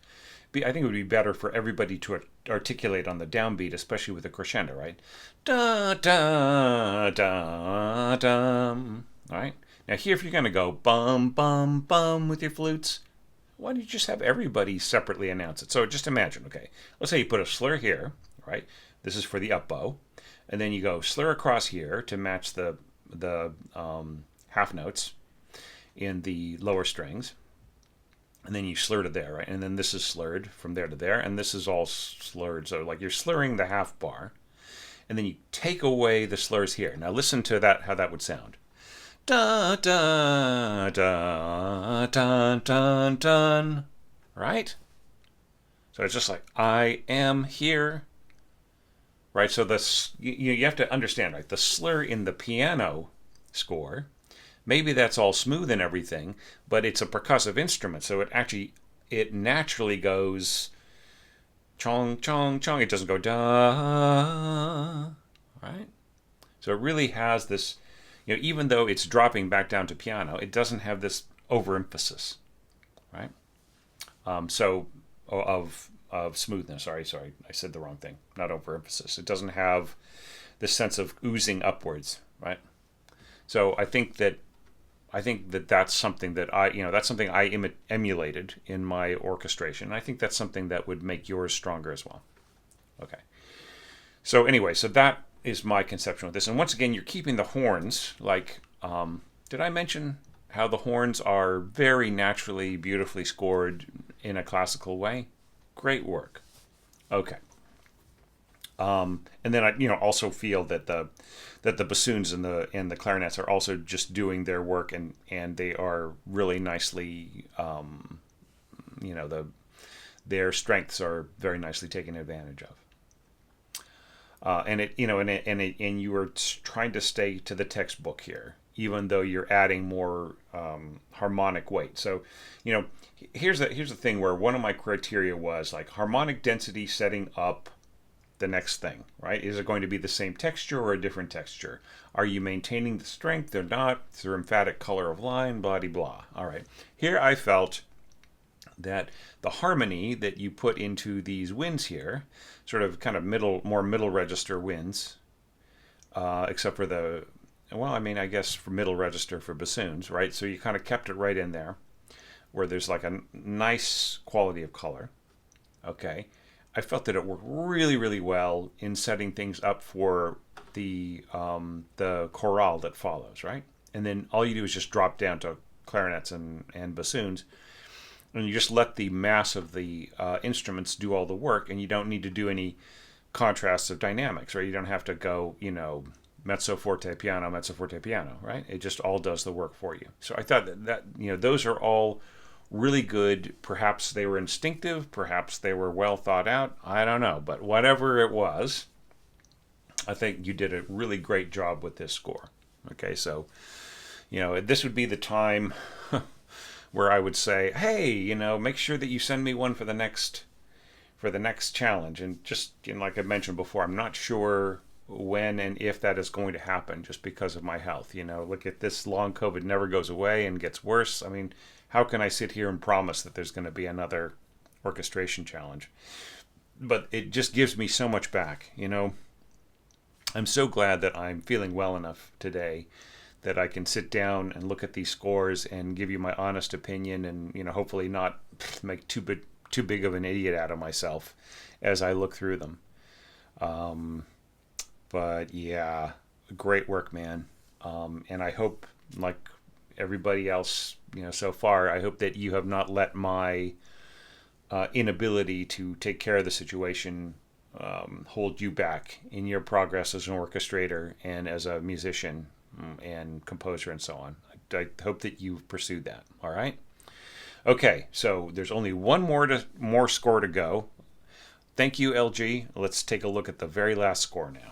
I think it would be better for everybody to articulate on the downbeat, especially with a crescendo, right? Da da da dum. All right. Now here, if you're gonna go bum bum bum with your flutes, why don't you just have everybody separately announce it? So just imagine, okay, let's say you put a slur here, right? This is for the up bow, and then you go slur across here to match the half notes in the lower strings, and then you slur to there, right? And then this is slurred from there to there, and this is all slurred. So like you're slurring the half bar, and then you take away the slurs here. Now listen to that, how that would sound. Da da da dun dun dun. Right? So it's just like I am here. Right? So you have to understand, right? The slur in the piano score, maybe that's all smooth and everything, but it's a percussive instrument, so it naturally goes chong chong chong. It doesn't go da. Right? So it really has this. Even though it's dropping back down to piano, it doesn't have this overemphasis, right? Of smoothness. Sorry, I said the wrong thing. Not overemphasis. It doesn't have this sense of oozing upwards, right? So I think that that's something that I emulated in my orchestration. I think that's something that would make yours stronger as well. Okay. So anyway, so that is my conception of this. And once again, you're keeping the horns, like, did I mention how the horns are very naturally, beautifully scored in a classical way? Great work. Okay. And then I, also feel that the bassoons and the clarinets are also just doing their work, and they are really nicely, their strengths are very nicely taken advantage of. And you were trying to stay to the textbook here. even though you're adding more harmonic weight. So, here's the thing where one of my criteria was like harmonic density setting up the next thing, right? Is it going to be the same texture or a different texture? Are you maintaining the strength or not? Is there emphatic color of line? Blah, de blah. All right. Here I felt that the harmony that you put into these winds here, sort of kind of more middle register winds, except for I guess for middle register for bassoons, right? So you kind of kept it right in there where there's like a nice quality of color. Okay. I felt that it worked really, really well in setting things up for the chorale that follows, right? And then all you do is just drop down to clarinets and bassoons, and you just let the mass of the instruments do all the work, and you don't need to do any contrasts of dynamics, right? You don't have to go, mezzo forte piano, right? It just all does the work for you. So I thought that those are all really good. Perhaps they were instinctive, perhaps they were well thought out, I don't know, but whatever it was, I think you did a really great job with this score. Okay, so this would be the time where I would say, hey, make sure that you send me one for the next challenge. And just like I mentioned before, I'm not sure when and if that is going to happen just because of my health. Look at this, long COVID never goes away and gets worse. I mean, how can I sit here and promise that there's going to be another orchestration challenge? But it just gives me so much back. I'm so glad that I'm feeling well enough today that I can sit down and look at these scores and give you my honest opinion, and hopefully not make too big of an idiot out of myself as I look through them. But yeah, great work, man. And I hope, like everybody else, so far, I hope that you have not let my inability to take care of the situation hold you back in your progress as an orchestrator and as a musician and composer and so on. I hope that you've pursued that. All right. Okay, so there's only one more score to go. Thank you, LG. Let's take a look at the very last score now.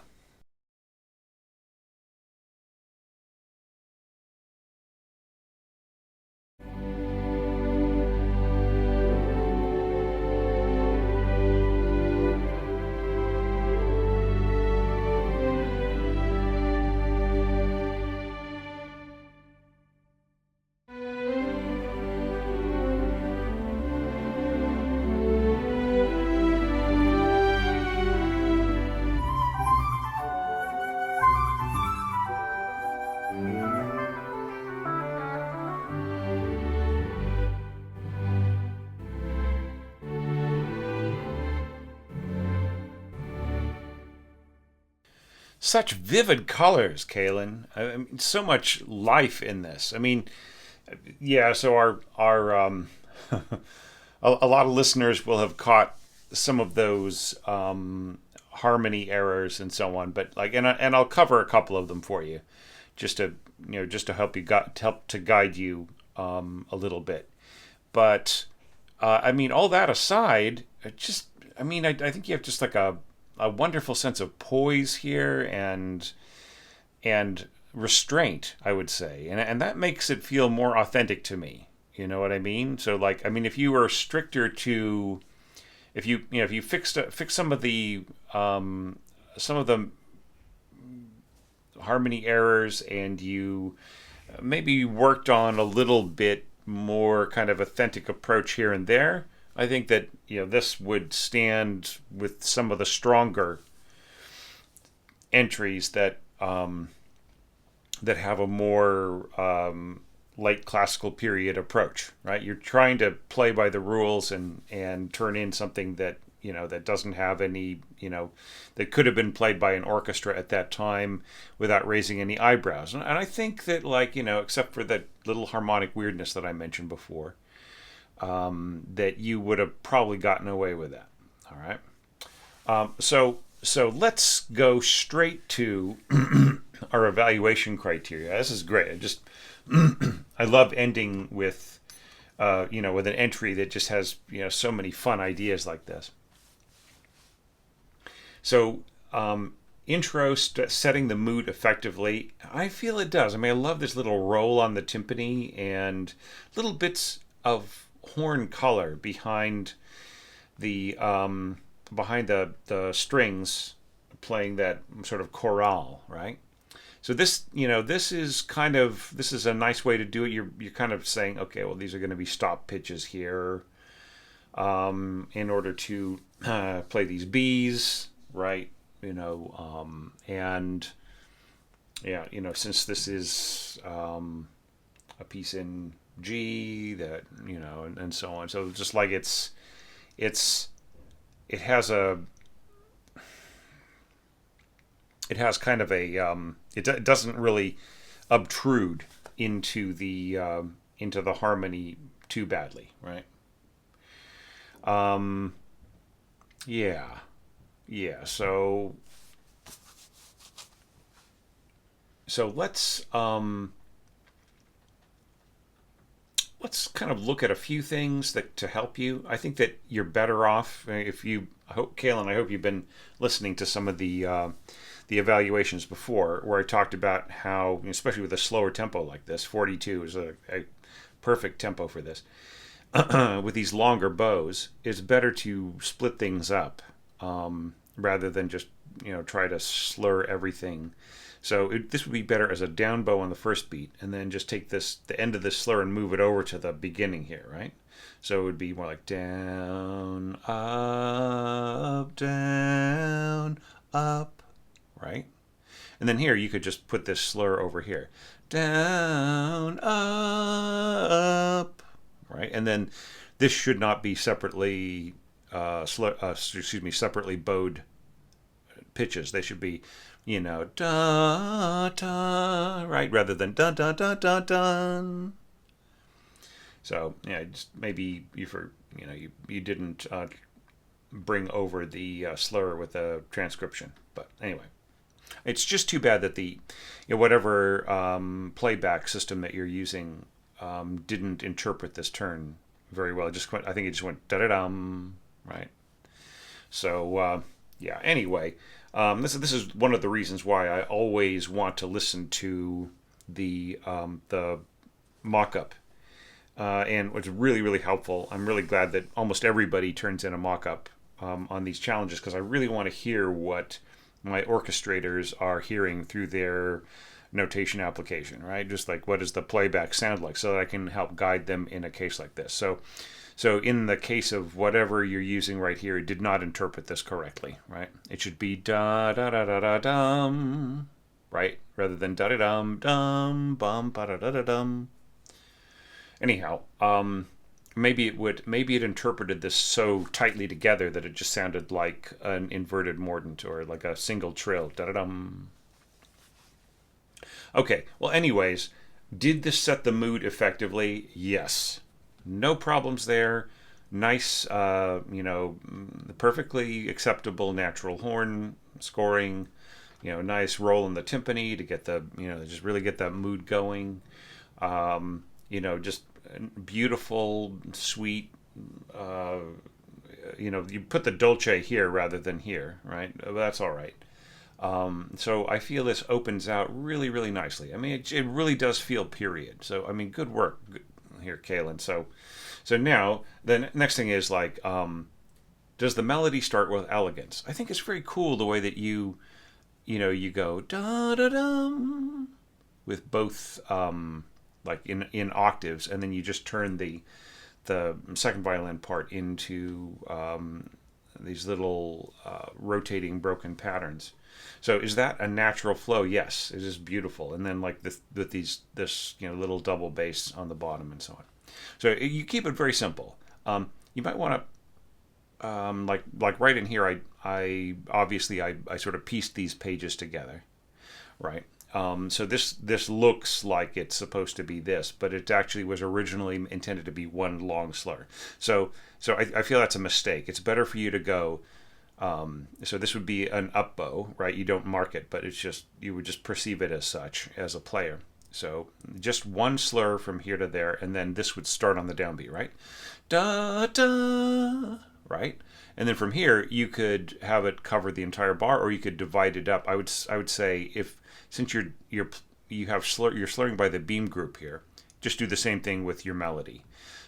Such vivid colors, Kaelin. I mean, so much life in this. I mean, yeah. So our a lot of listeners will have caught some of those harmony errors and so on. But and I'll cover a couple of them for you, just to help to guide you a little bit. But I mean, all that aside, I think you have just like a wonderful sense of poise here and restraint, I would say, and that makes it feel more authentic to me. You know what I mean? So if you were stricter to, if you fix some of the harmony errors, and you maybe worked on a little bit more kind of authentic approach here and there, I think that this would stand with some of the stronger entries that that have a more late classical period approach, right? You're trying to play by the rules and turn in something that that doesn't have any that could have been played by an orchestra at that time without raising any eyebrows. And I think that except for that little harmonic weirdness that I mentioned before, that you would have probably gotten away with that. All right. So let's go straight to our evaluation criteria. This is great. I love ending with with an entry that just has so many fun ideas like this. So intro setting the mood effectively? I feel it does. I mean, I love this little roll on the timpani and little bits of horn color behind the strings playing that sort of chorale, right? So this, this is a nice way to do it. You're kind of saying, okay, well, these are going to be stop pitches here, in order to play these Bs, right? And yeah, since this is a piece in G, that and so on. So just like it has kind of a it doesn't really obtrude into the harmony too badly, right? Yeah, yeah. So let's kind of look at a few things that to help you. I think that you're better off if you. Kaelin, I hope you've been listening to some of the evaluations before, where I talked about how, especially with a slower tempo like this, 42 is a perfect tempo for this. With these longer bows, it's better to split things up rather than just try to slur everything. So this would be better as a down bow on the first beat, and then just take the end of this slur and move it over to the beginning here, right? So it would be more like down, up, right? And then here you could just put this slur over here, down, up, right? And then this should not be separately separately bowed pitches. They should be, da da, right, rather than dun dun dun dun dun. So yeah, just maybe you didn't bring over the slur with the transcription, but anyway, it's just too bad that the whatever playback system that you're using didn't interpret this turn very well. I think it just went da da dum, right? So yeah. Anyway, this is one of the reasons why I always want to listen to the mock-up, and what's really, really helpful. I'm really glad that almost everybody turns in a mock-up on these challenges, because I really want to hear what my orchestrators are hearing through their notation application, right? Just like, what does the playback sound like, so that I can help guide them in a case like this. So in the case of whatever you're using right here, it did not interpret this correctly, right? It should be da da da da da dum, right? Rather than da da dum dum bum ba da da da dum. Anyhow, maybe it interpreted this so tightly together that it just sounded like an inverted mordent, or like a single trill, da da dum. Okay, well, anyways, did this set the mood effectively? Yes. No problems there. Nice, perfectly acceptable natural horn scoring. Nice roll in the timpani to get just really get that mood going. Just beautiful, sweet. You put the dolce here rather than here, right? That's all right. So I feel this opens out really, really nicely. I mean, it really does feel period. So, I mean, good work here, Kaelin. So now the next thing is like, does the melody start with elegance? I think it's very cool the way that you go da da dum with both like in octaves, and then you just turn the second violin part into these little rotating broken patterns. So is that a natural flow? Yes, it is beautiful. And then like this little double bass on the bottom and so on. So you keep it very simple. You might want to like right in here. I obviously sort of pieced these pages together, right? So this looks like it's supposed to be this, but it actually was originally intended to be one long slur. So I feel that's a mistake. It's better for you to go. So this would be an up bow, right? You don't mark it, but it's just, you would just perceive it as such as a player. So just one slur from here to there, and then this would start on the downbeat, right? Da da, right? And then from here, you could have it cover the entire bar, or you could divide it up. I would say, since you're slurring by the beam group here, just do the same thing with your melody.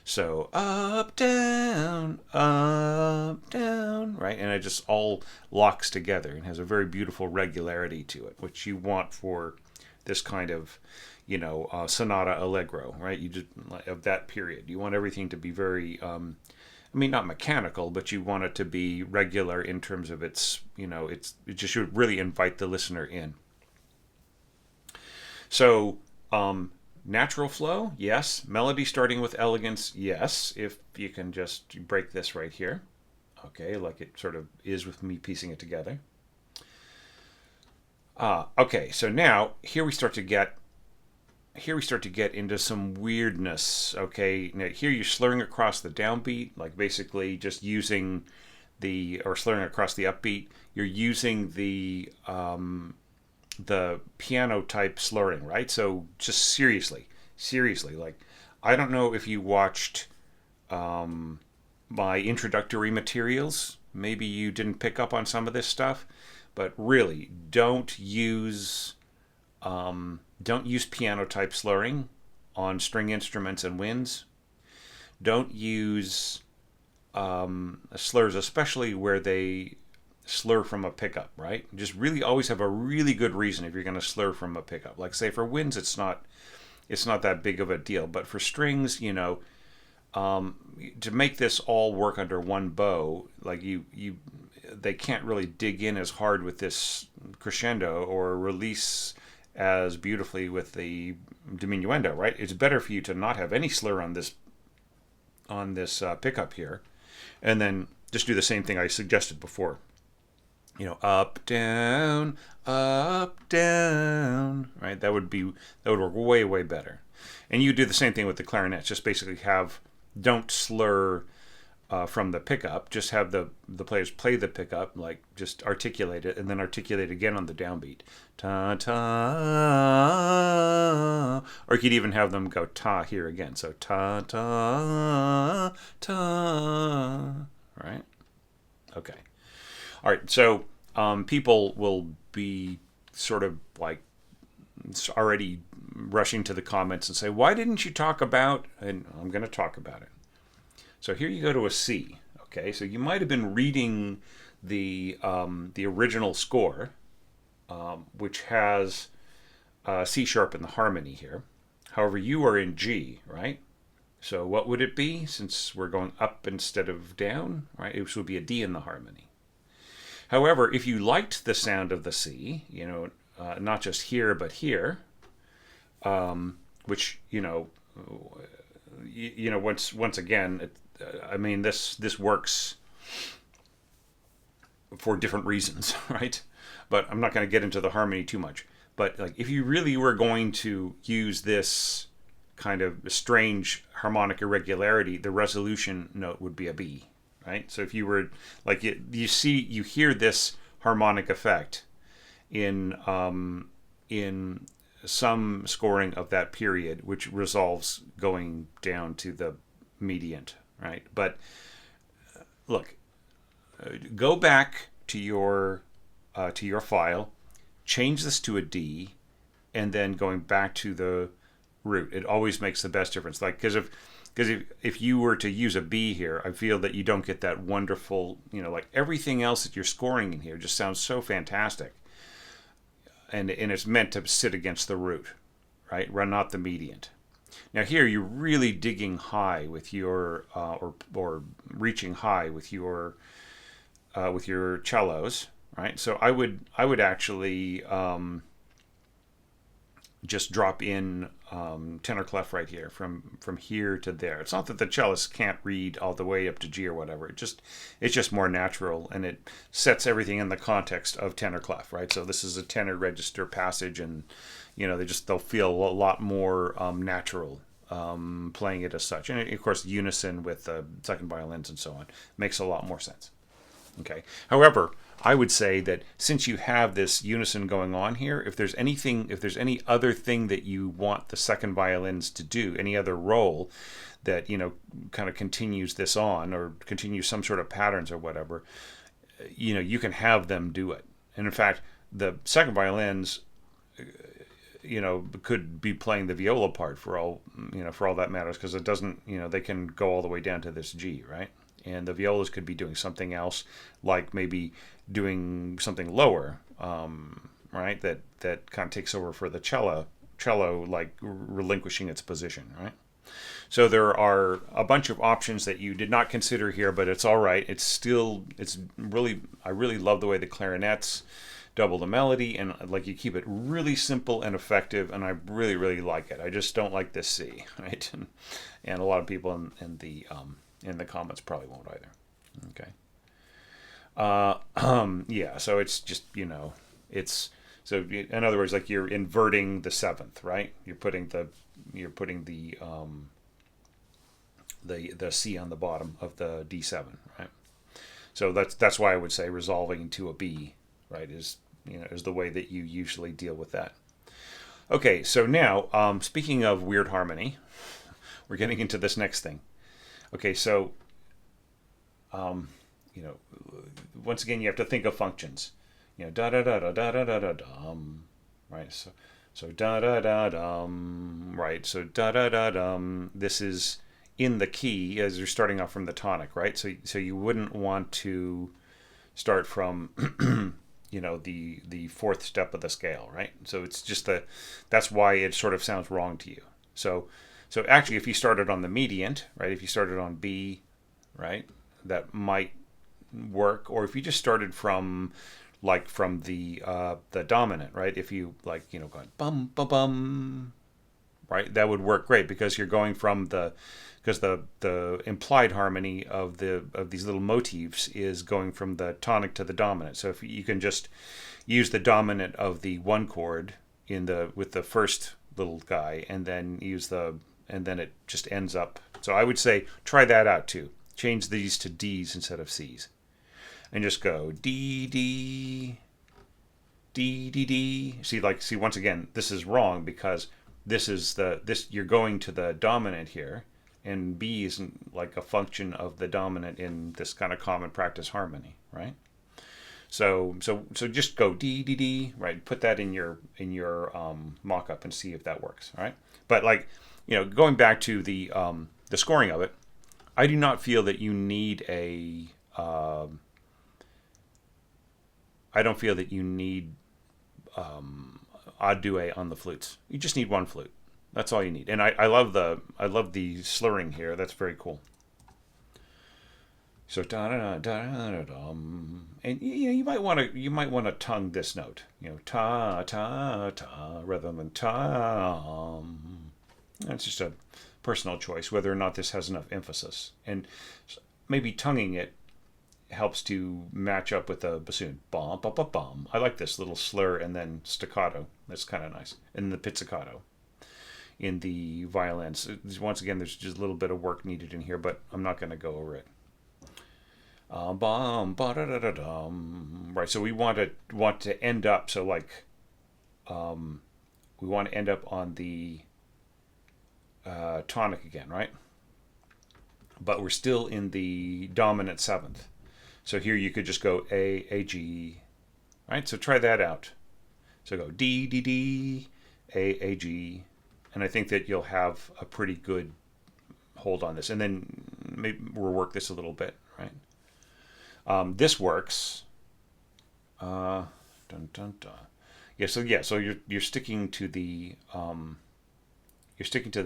So up, down, right? And it just all locks together and has a very beautiful regularity to it, which you want for this kind of, sonata allegro, right? You just of that period. You want everything to be very, not mechanical, but you want it to be regular in terms of it just should really invite the listener in. So, natural flow, yes. Melody starting with elegance, yes. If you can just break this right here, okay, like it sort of is with me piecing it together. Okay, so now here we start to get into some weirdness. Okay, now here you're slurring across the downbeat, like basically just using or slurring across the upbeat. You're using the piano type slurring, right? So just seriously, like, I don't know if you watched my introductory materials. Maybe you didn't pick up on some of this stuff, but really don't use piano type slurring on string instruments and winds. Don't use slurs, especially where they slur from a pickup, right? Just really always have a really good reason if you're going to slur from a pickup. Like, say, for winds, it's not that big of a deal, but for strings, to make this all work under one bow, like they can't really dig in as hard with this crescendo or release as beautifully with the diminuendo, right? It's better for you to not have any slur on this pickup here, and then just do the same thing I suggested before. Up, down, right? That would work way, way better. And you do the same thing with the clarinets. Just basically don't slur from the pickup. Just have the players play the pickup, like just articulate it, and then articulate again on the downbeat. Ta ta. Or you could even have them go ta here again. So ta ta ta. Right? Okay. All right, so people will be sort of like already rushing to the comments and say, why didn't you talk about, and I'm going to talk about it. So here you go to a C, okay? So you might have been reading the original score, which has C sharp in the harmony here. However, you are in G, right? So what would it be, since we're going up instead of down, right? It would be a D in the harmony. However, if you liked the sound of the C, not just here but here, which once again, this works for different reasons, right? But I'm not going to get into the harmony too much. But like, if you really were going to use this kind of strange harmonic irregularity, the resolution note would be a B. Right, so if you were like you hear this harmonic effect in some scoring of that period, which resolves going down to the mediant, right? But look, go back to your file, change this to a D, and then going back to the root. It always makes the best difference. Like, because if you were to use a B here, I feel that you don't get that wonderful, like everything else that you're scoring in here just sounds so fantastic. And it's meant to sit against the root, right? Not the mediant. Now here you're really digging high with your, or reaching high with your cellos, right? So I would actually just drop in tenor clef right here from here to there. It's not that the cellist can't read all the way up to G or whatever. It's just more natural, and it sets everything in the context of tenor clef, right? So this is a tenor register passage, and they'll feel a lot more natural playing it as such. And of course, unison with second violins and so on makes a lot more sense. Okay. However, I would say that since you have this unison going on here, if there's any other thing that you want the second violins to do, any other role that, kind of continues this on or continues some sort of patterns or whatever, you can have them do it. And in fact, the second violins, could be playing the viola part for all that matters, because it doesn't, they can go all the way down to this G, right? And the violas could be doing something else, like maybe doing something lower, right? That kind of takes over for the cello, like relinquishing its position, right? So there are a bunch of options that you did not consider here, but it's all right. I really love the way the clarinets double the melody, and like you keep it really simple and effective, and I really, really like it. I just don't like this C, right? And a lot of people in the comments probably won't either. Okay. Yeah, so it's just, so in other words, like you're inverting the seventh, right? You're putting the C on the bottom of the D7, right? So that's why I would say resolving to a B, right, is the way that you usually deal with that. Okay, so now speaking of weird harmony, we're getting into this next thing. Okay, so once again you have to think of functions. Da da da da da da da da dum, right? So da da da dum, right? So da da da dum. This is in the key as you're starting off from the tonic, right? So you wouldn't want to start from the fourth step of the scale, right? So it's just that's why it sort of sounds wrong to you. So actually, if you started on the mediant, right? If you started on B, right, that might work. Or if you just started from the dominant, right? If you going bum bum bum, right, that would work great, because you're going from because the implied harmony of these little motifs is going from the tonic to the dominant. So if you can just use the dominant of the one chord with the first little guy, and then and then it just ends up. So I would say try that out too. Change these to D's instead of C's, and just go D D D D D. See once again, this is wrong, because you're going to the dominant here, and B isn't like a function of the dominant in this kind of common practice harmony, right? So just go D D D, right? Put that in your mock-up and see if that works, all right? But going back to the scoring of it, I do not feel that you need I don't feel that you need odd duet on the flutes. You just need one flute. That's all you need. And I love the slurring here. That's very cool. So da da da da da, and you might want to tongue this note. Ta ta ta rather than ta. That's just a personal choice whether or not this has enough emphasis, and maybe tonguing it helps to match up with the bassoon. Bum bum bum bum. I like this little slur and then staccato. That's kind of nice. And the pizzicato in the violins. Once again, there's just a little bit of work needed in here, but I'm not going to go over it. Bum ba da da da dum. Right. So we want to end up. So we want to end up on the tonic again, right? But we're still in the dominant seventh. So here you could just go A, G, right? So try that out. So go D, D, D, A, G, and I think that you'll have a pretty good hold on this. And then maybe we'll work this a little bit, right? This works. Dun, dun, dun. Yeah, so you're sticking to the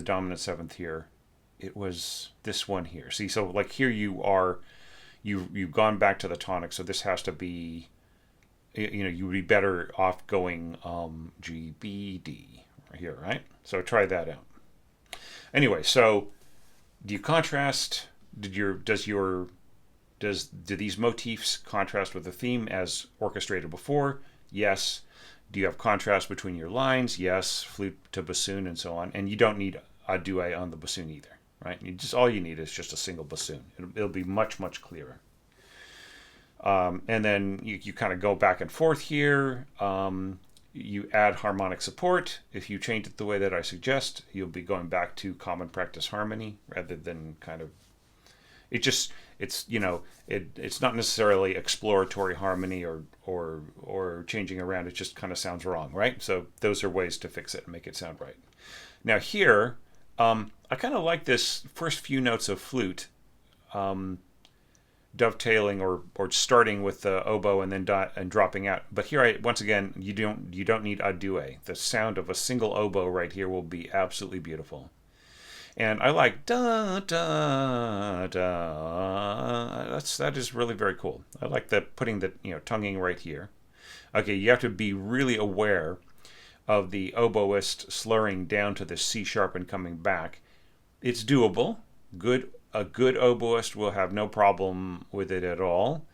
dominant seventh here. It was this one here. See, so here you are. You've gone back to the tonic, so this has to be, you would be better off going G, B, D right here, right? So try that out. Anyway, so do you contrast? Do these motifs contrast with the theme as orchestrated before? Yes. Do you have contrast between your lines? Yes. Flute to bassoon and so on. And you don't need a duet on the bassoon either. Right? All you need is just a single bassoon. It'll be much, much clearer. And then you kind of go back and forth here. You add harmonic support. If you change it the way that I suggest, you'll be going back to common practice harmony rather than kind of, it's not necessarily exploratory harmony or changing around. It just kind of sounds wrong, right? So those are ways to fix it and make it sound right. Now here, I kind of like this first few notes of flute, dovetailing or starting with the oboe and then and dropping out. But here, once again, you don't need a duet. The sound of a single oboe right here will be absolutely beautiful. And I like da da da. That is really very cool. I like putting the tonguing right here. Okay, you have to be really aware of the oboist slurring down to the C sharp and coming back. It's doable. A good oboist will have no problem with it at all.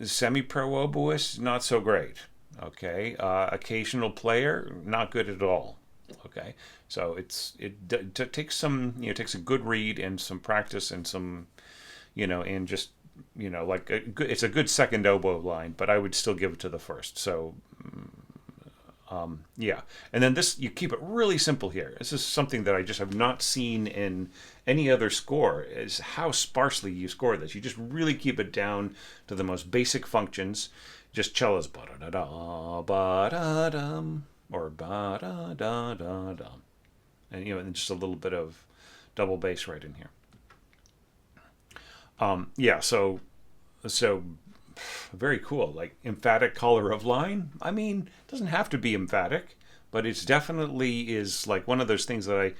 Semi-pro oboist, not so great. Okay, occasional player, not good at all. Okay, so it takes some, takes a good read and some practice and some, and just, like it's a good second oboe line, but I would still give it to the first. So, yeah. And then you keep it really simple here. This is something that I just have not seen in any other score, is how sparsely you score this. You just really keep it down to the most basic functions. Just cellos, ba-da-da-da, ba-da-dum, or ba-da-da-da-dum. And, and just a little bit of double bass right in here. Yeah, so very cool. Like emphatic color of line. I mean, it doesn't have to be emphatic, but it's definitely is like one of those things that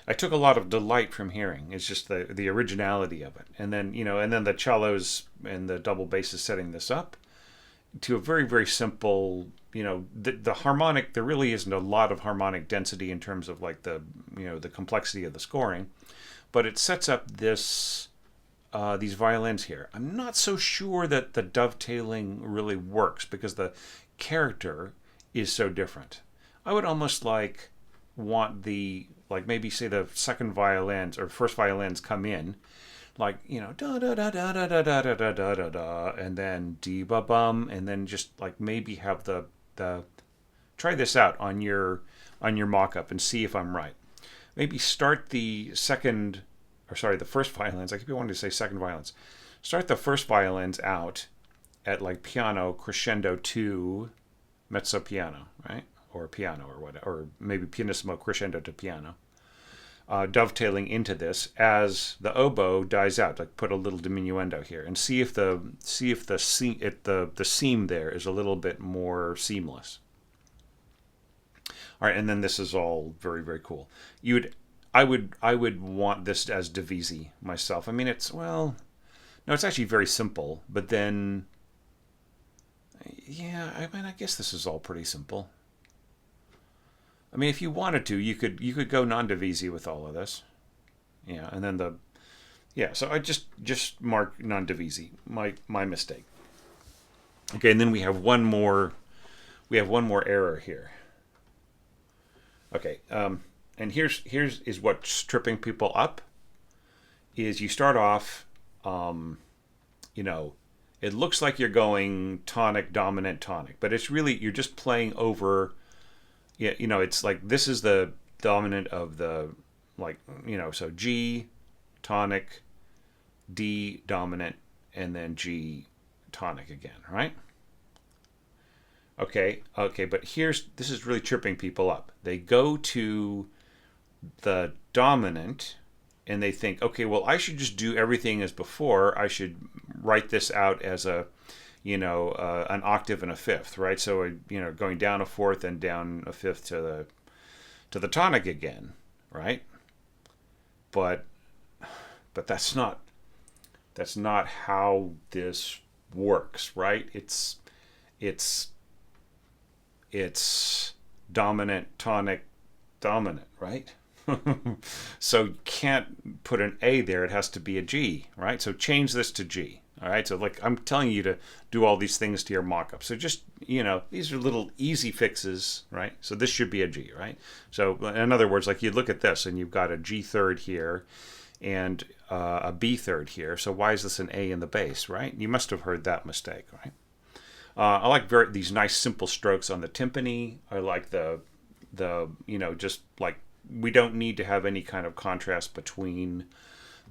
I took a lot of delight from hearing. It's just the originality of it. And then, and then the cellos and the double basses setting this up to a very, very simple, the harmonic, there really isn't a lot of harmonic density in terms of like the complexity of the scoring, but it sets up these violins here. I'm not so sure that the dovetailing really works because the character is so different. I would almost want maybe say the second violins or first violins come in, da da da da da da da da da da da, and then dee ba bum, and then just maybe have the try this out on your mock-up and see if I'm right. Maybe start the first violins. I keep wanting to say second violins. Start the first violins out at piano crescendo to mezzo piano, right? Or piano or whatever, or maybe pianissimo crescendo to piano. Dovetailing into this as the oboe dies out. Put a little diminuendo here and see if the seam there is a little bit more seamless. All right, and then this is all very, very cool. I would want this as divisi myself. I mean, it's actually very simple, but then, yeah, I guess this is all pretty simple. I mean, if you wanted to, you could go non-divisi with all of this. Yeah, and then so I just mark non-divisi. My mistake. Okay, and then we have one more error here. Okay, and here's what's tripping people up is you start off, it looks like you're going tonic, dominant, tonic, but it's really, you're just playing over, it's like this is the dominant of the, so G, tonic, D, dominant, and then G, tonic again, right? Okay, but this is really tripping people up. They go to the dominant and they think, okay, well, I should just do everything as before. I should write this out as an octave and a fifth, right? So, going down a fourth and down a fifth to the tonic again, right? But that's not how this works, right? It's dominant, tonic, dominant, right? So you can't put an A there. It has to be a G, right? So change this to G, all right? So I'm telling you to do all these things to your mock-up. So just, these are little easy fixes, right? So this should be a G, right? So in other words, you look at this and you've got a G third here and a B third here. So why is this an A in the bass, right? You must have heard that mistake, right? I like these nice simple strokes on the timpani. I like the just like, we don't need to have any kind of contrast between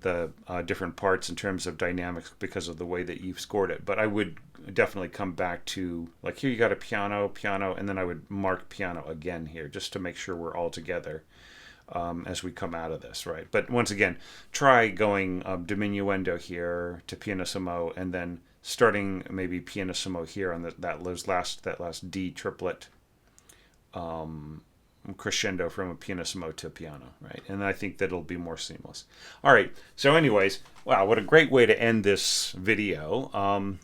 the different parts in terms of dynamics because of the way that you've scored it. But I would definitely come back to, like, here you got a piano, and then I would mark piano again here just to make sure we're all together as we come out of this, right? But once again, try going diminuendo here to pianissimo, and then starting maybe pianissimo here on that last D triplet, crescendo from a pianissimo to piano, right? And I think that'll be more seamless. All right. So anyways, wow, what a great way to end this video.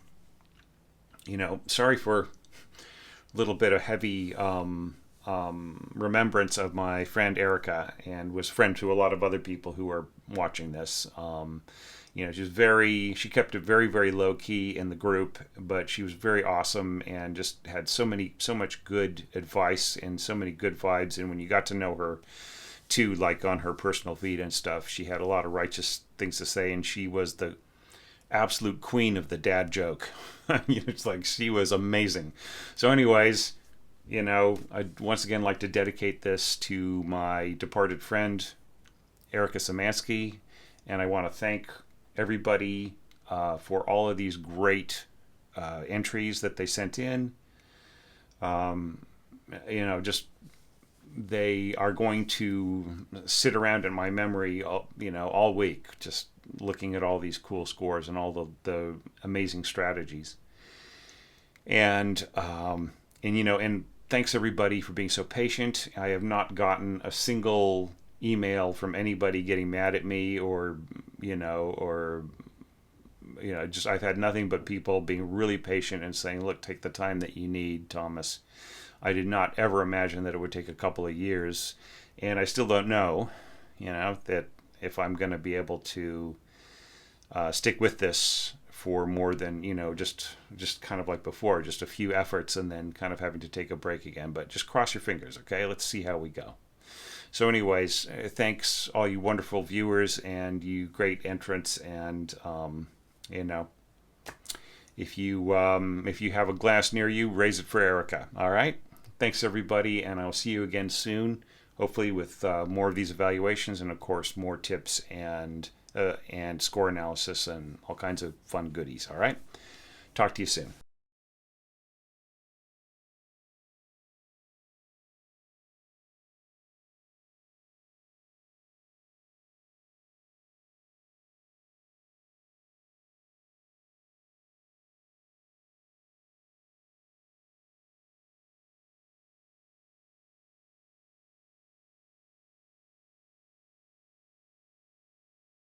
Sorry for a little bit of heavy remembrance of my friend Erica, and was friend to a lot of other people who are watching this. She kept it very, very low key in the group, but she was very awesome and just had so much good advice and so many good vibes. And when you got to know her too, like on her personal feed and stuff, she had a lot of righteous things to say, and she was the absolute queen of the dad joke. It's like, she was amazing. So anyways, I'd once again like to dedicate this to my departed friend, Erica Samansky, and I want to thank everybody for all of these great entries that they sent in. Just, they are going to sit around in my memory, all week, just looking at all these cool scores and all the amazing strategies. And thanks everybody for being so patient. I have not gotten a single email from anybody getting mad at me, or I've had nothing but people being really patient and saying, look, take the time that you need, Thomas. I did not ever imagine that it would take a couple of years, and I still don't know, that if I'm going to be able to stick with this for more than, just kind of like before, just a few efforts and then kind of having to take a break again. But just cross your fingers, okay? Let's see how we go. So anyways, thanks all you wonderful viewers and you great entrants, and if you have a glass near you, raise it for Erica. All right, thanks everybody, and I'll see you again soon, hopefully with more of these evaluations, and of course more tips and score analysis and all kinds of fun goodies. All right, talk to you soon.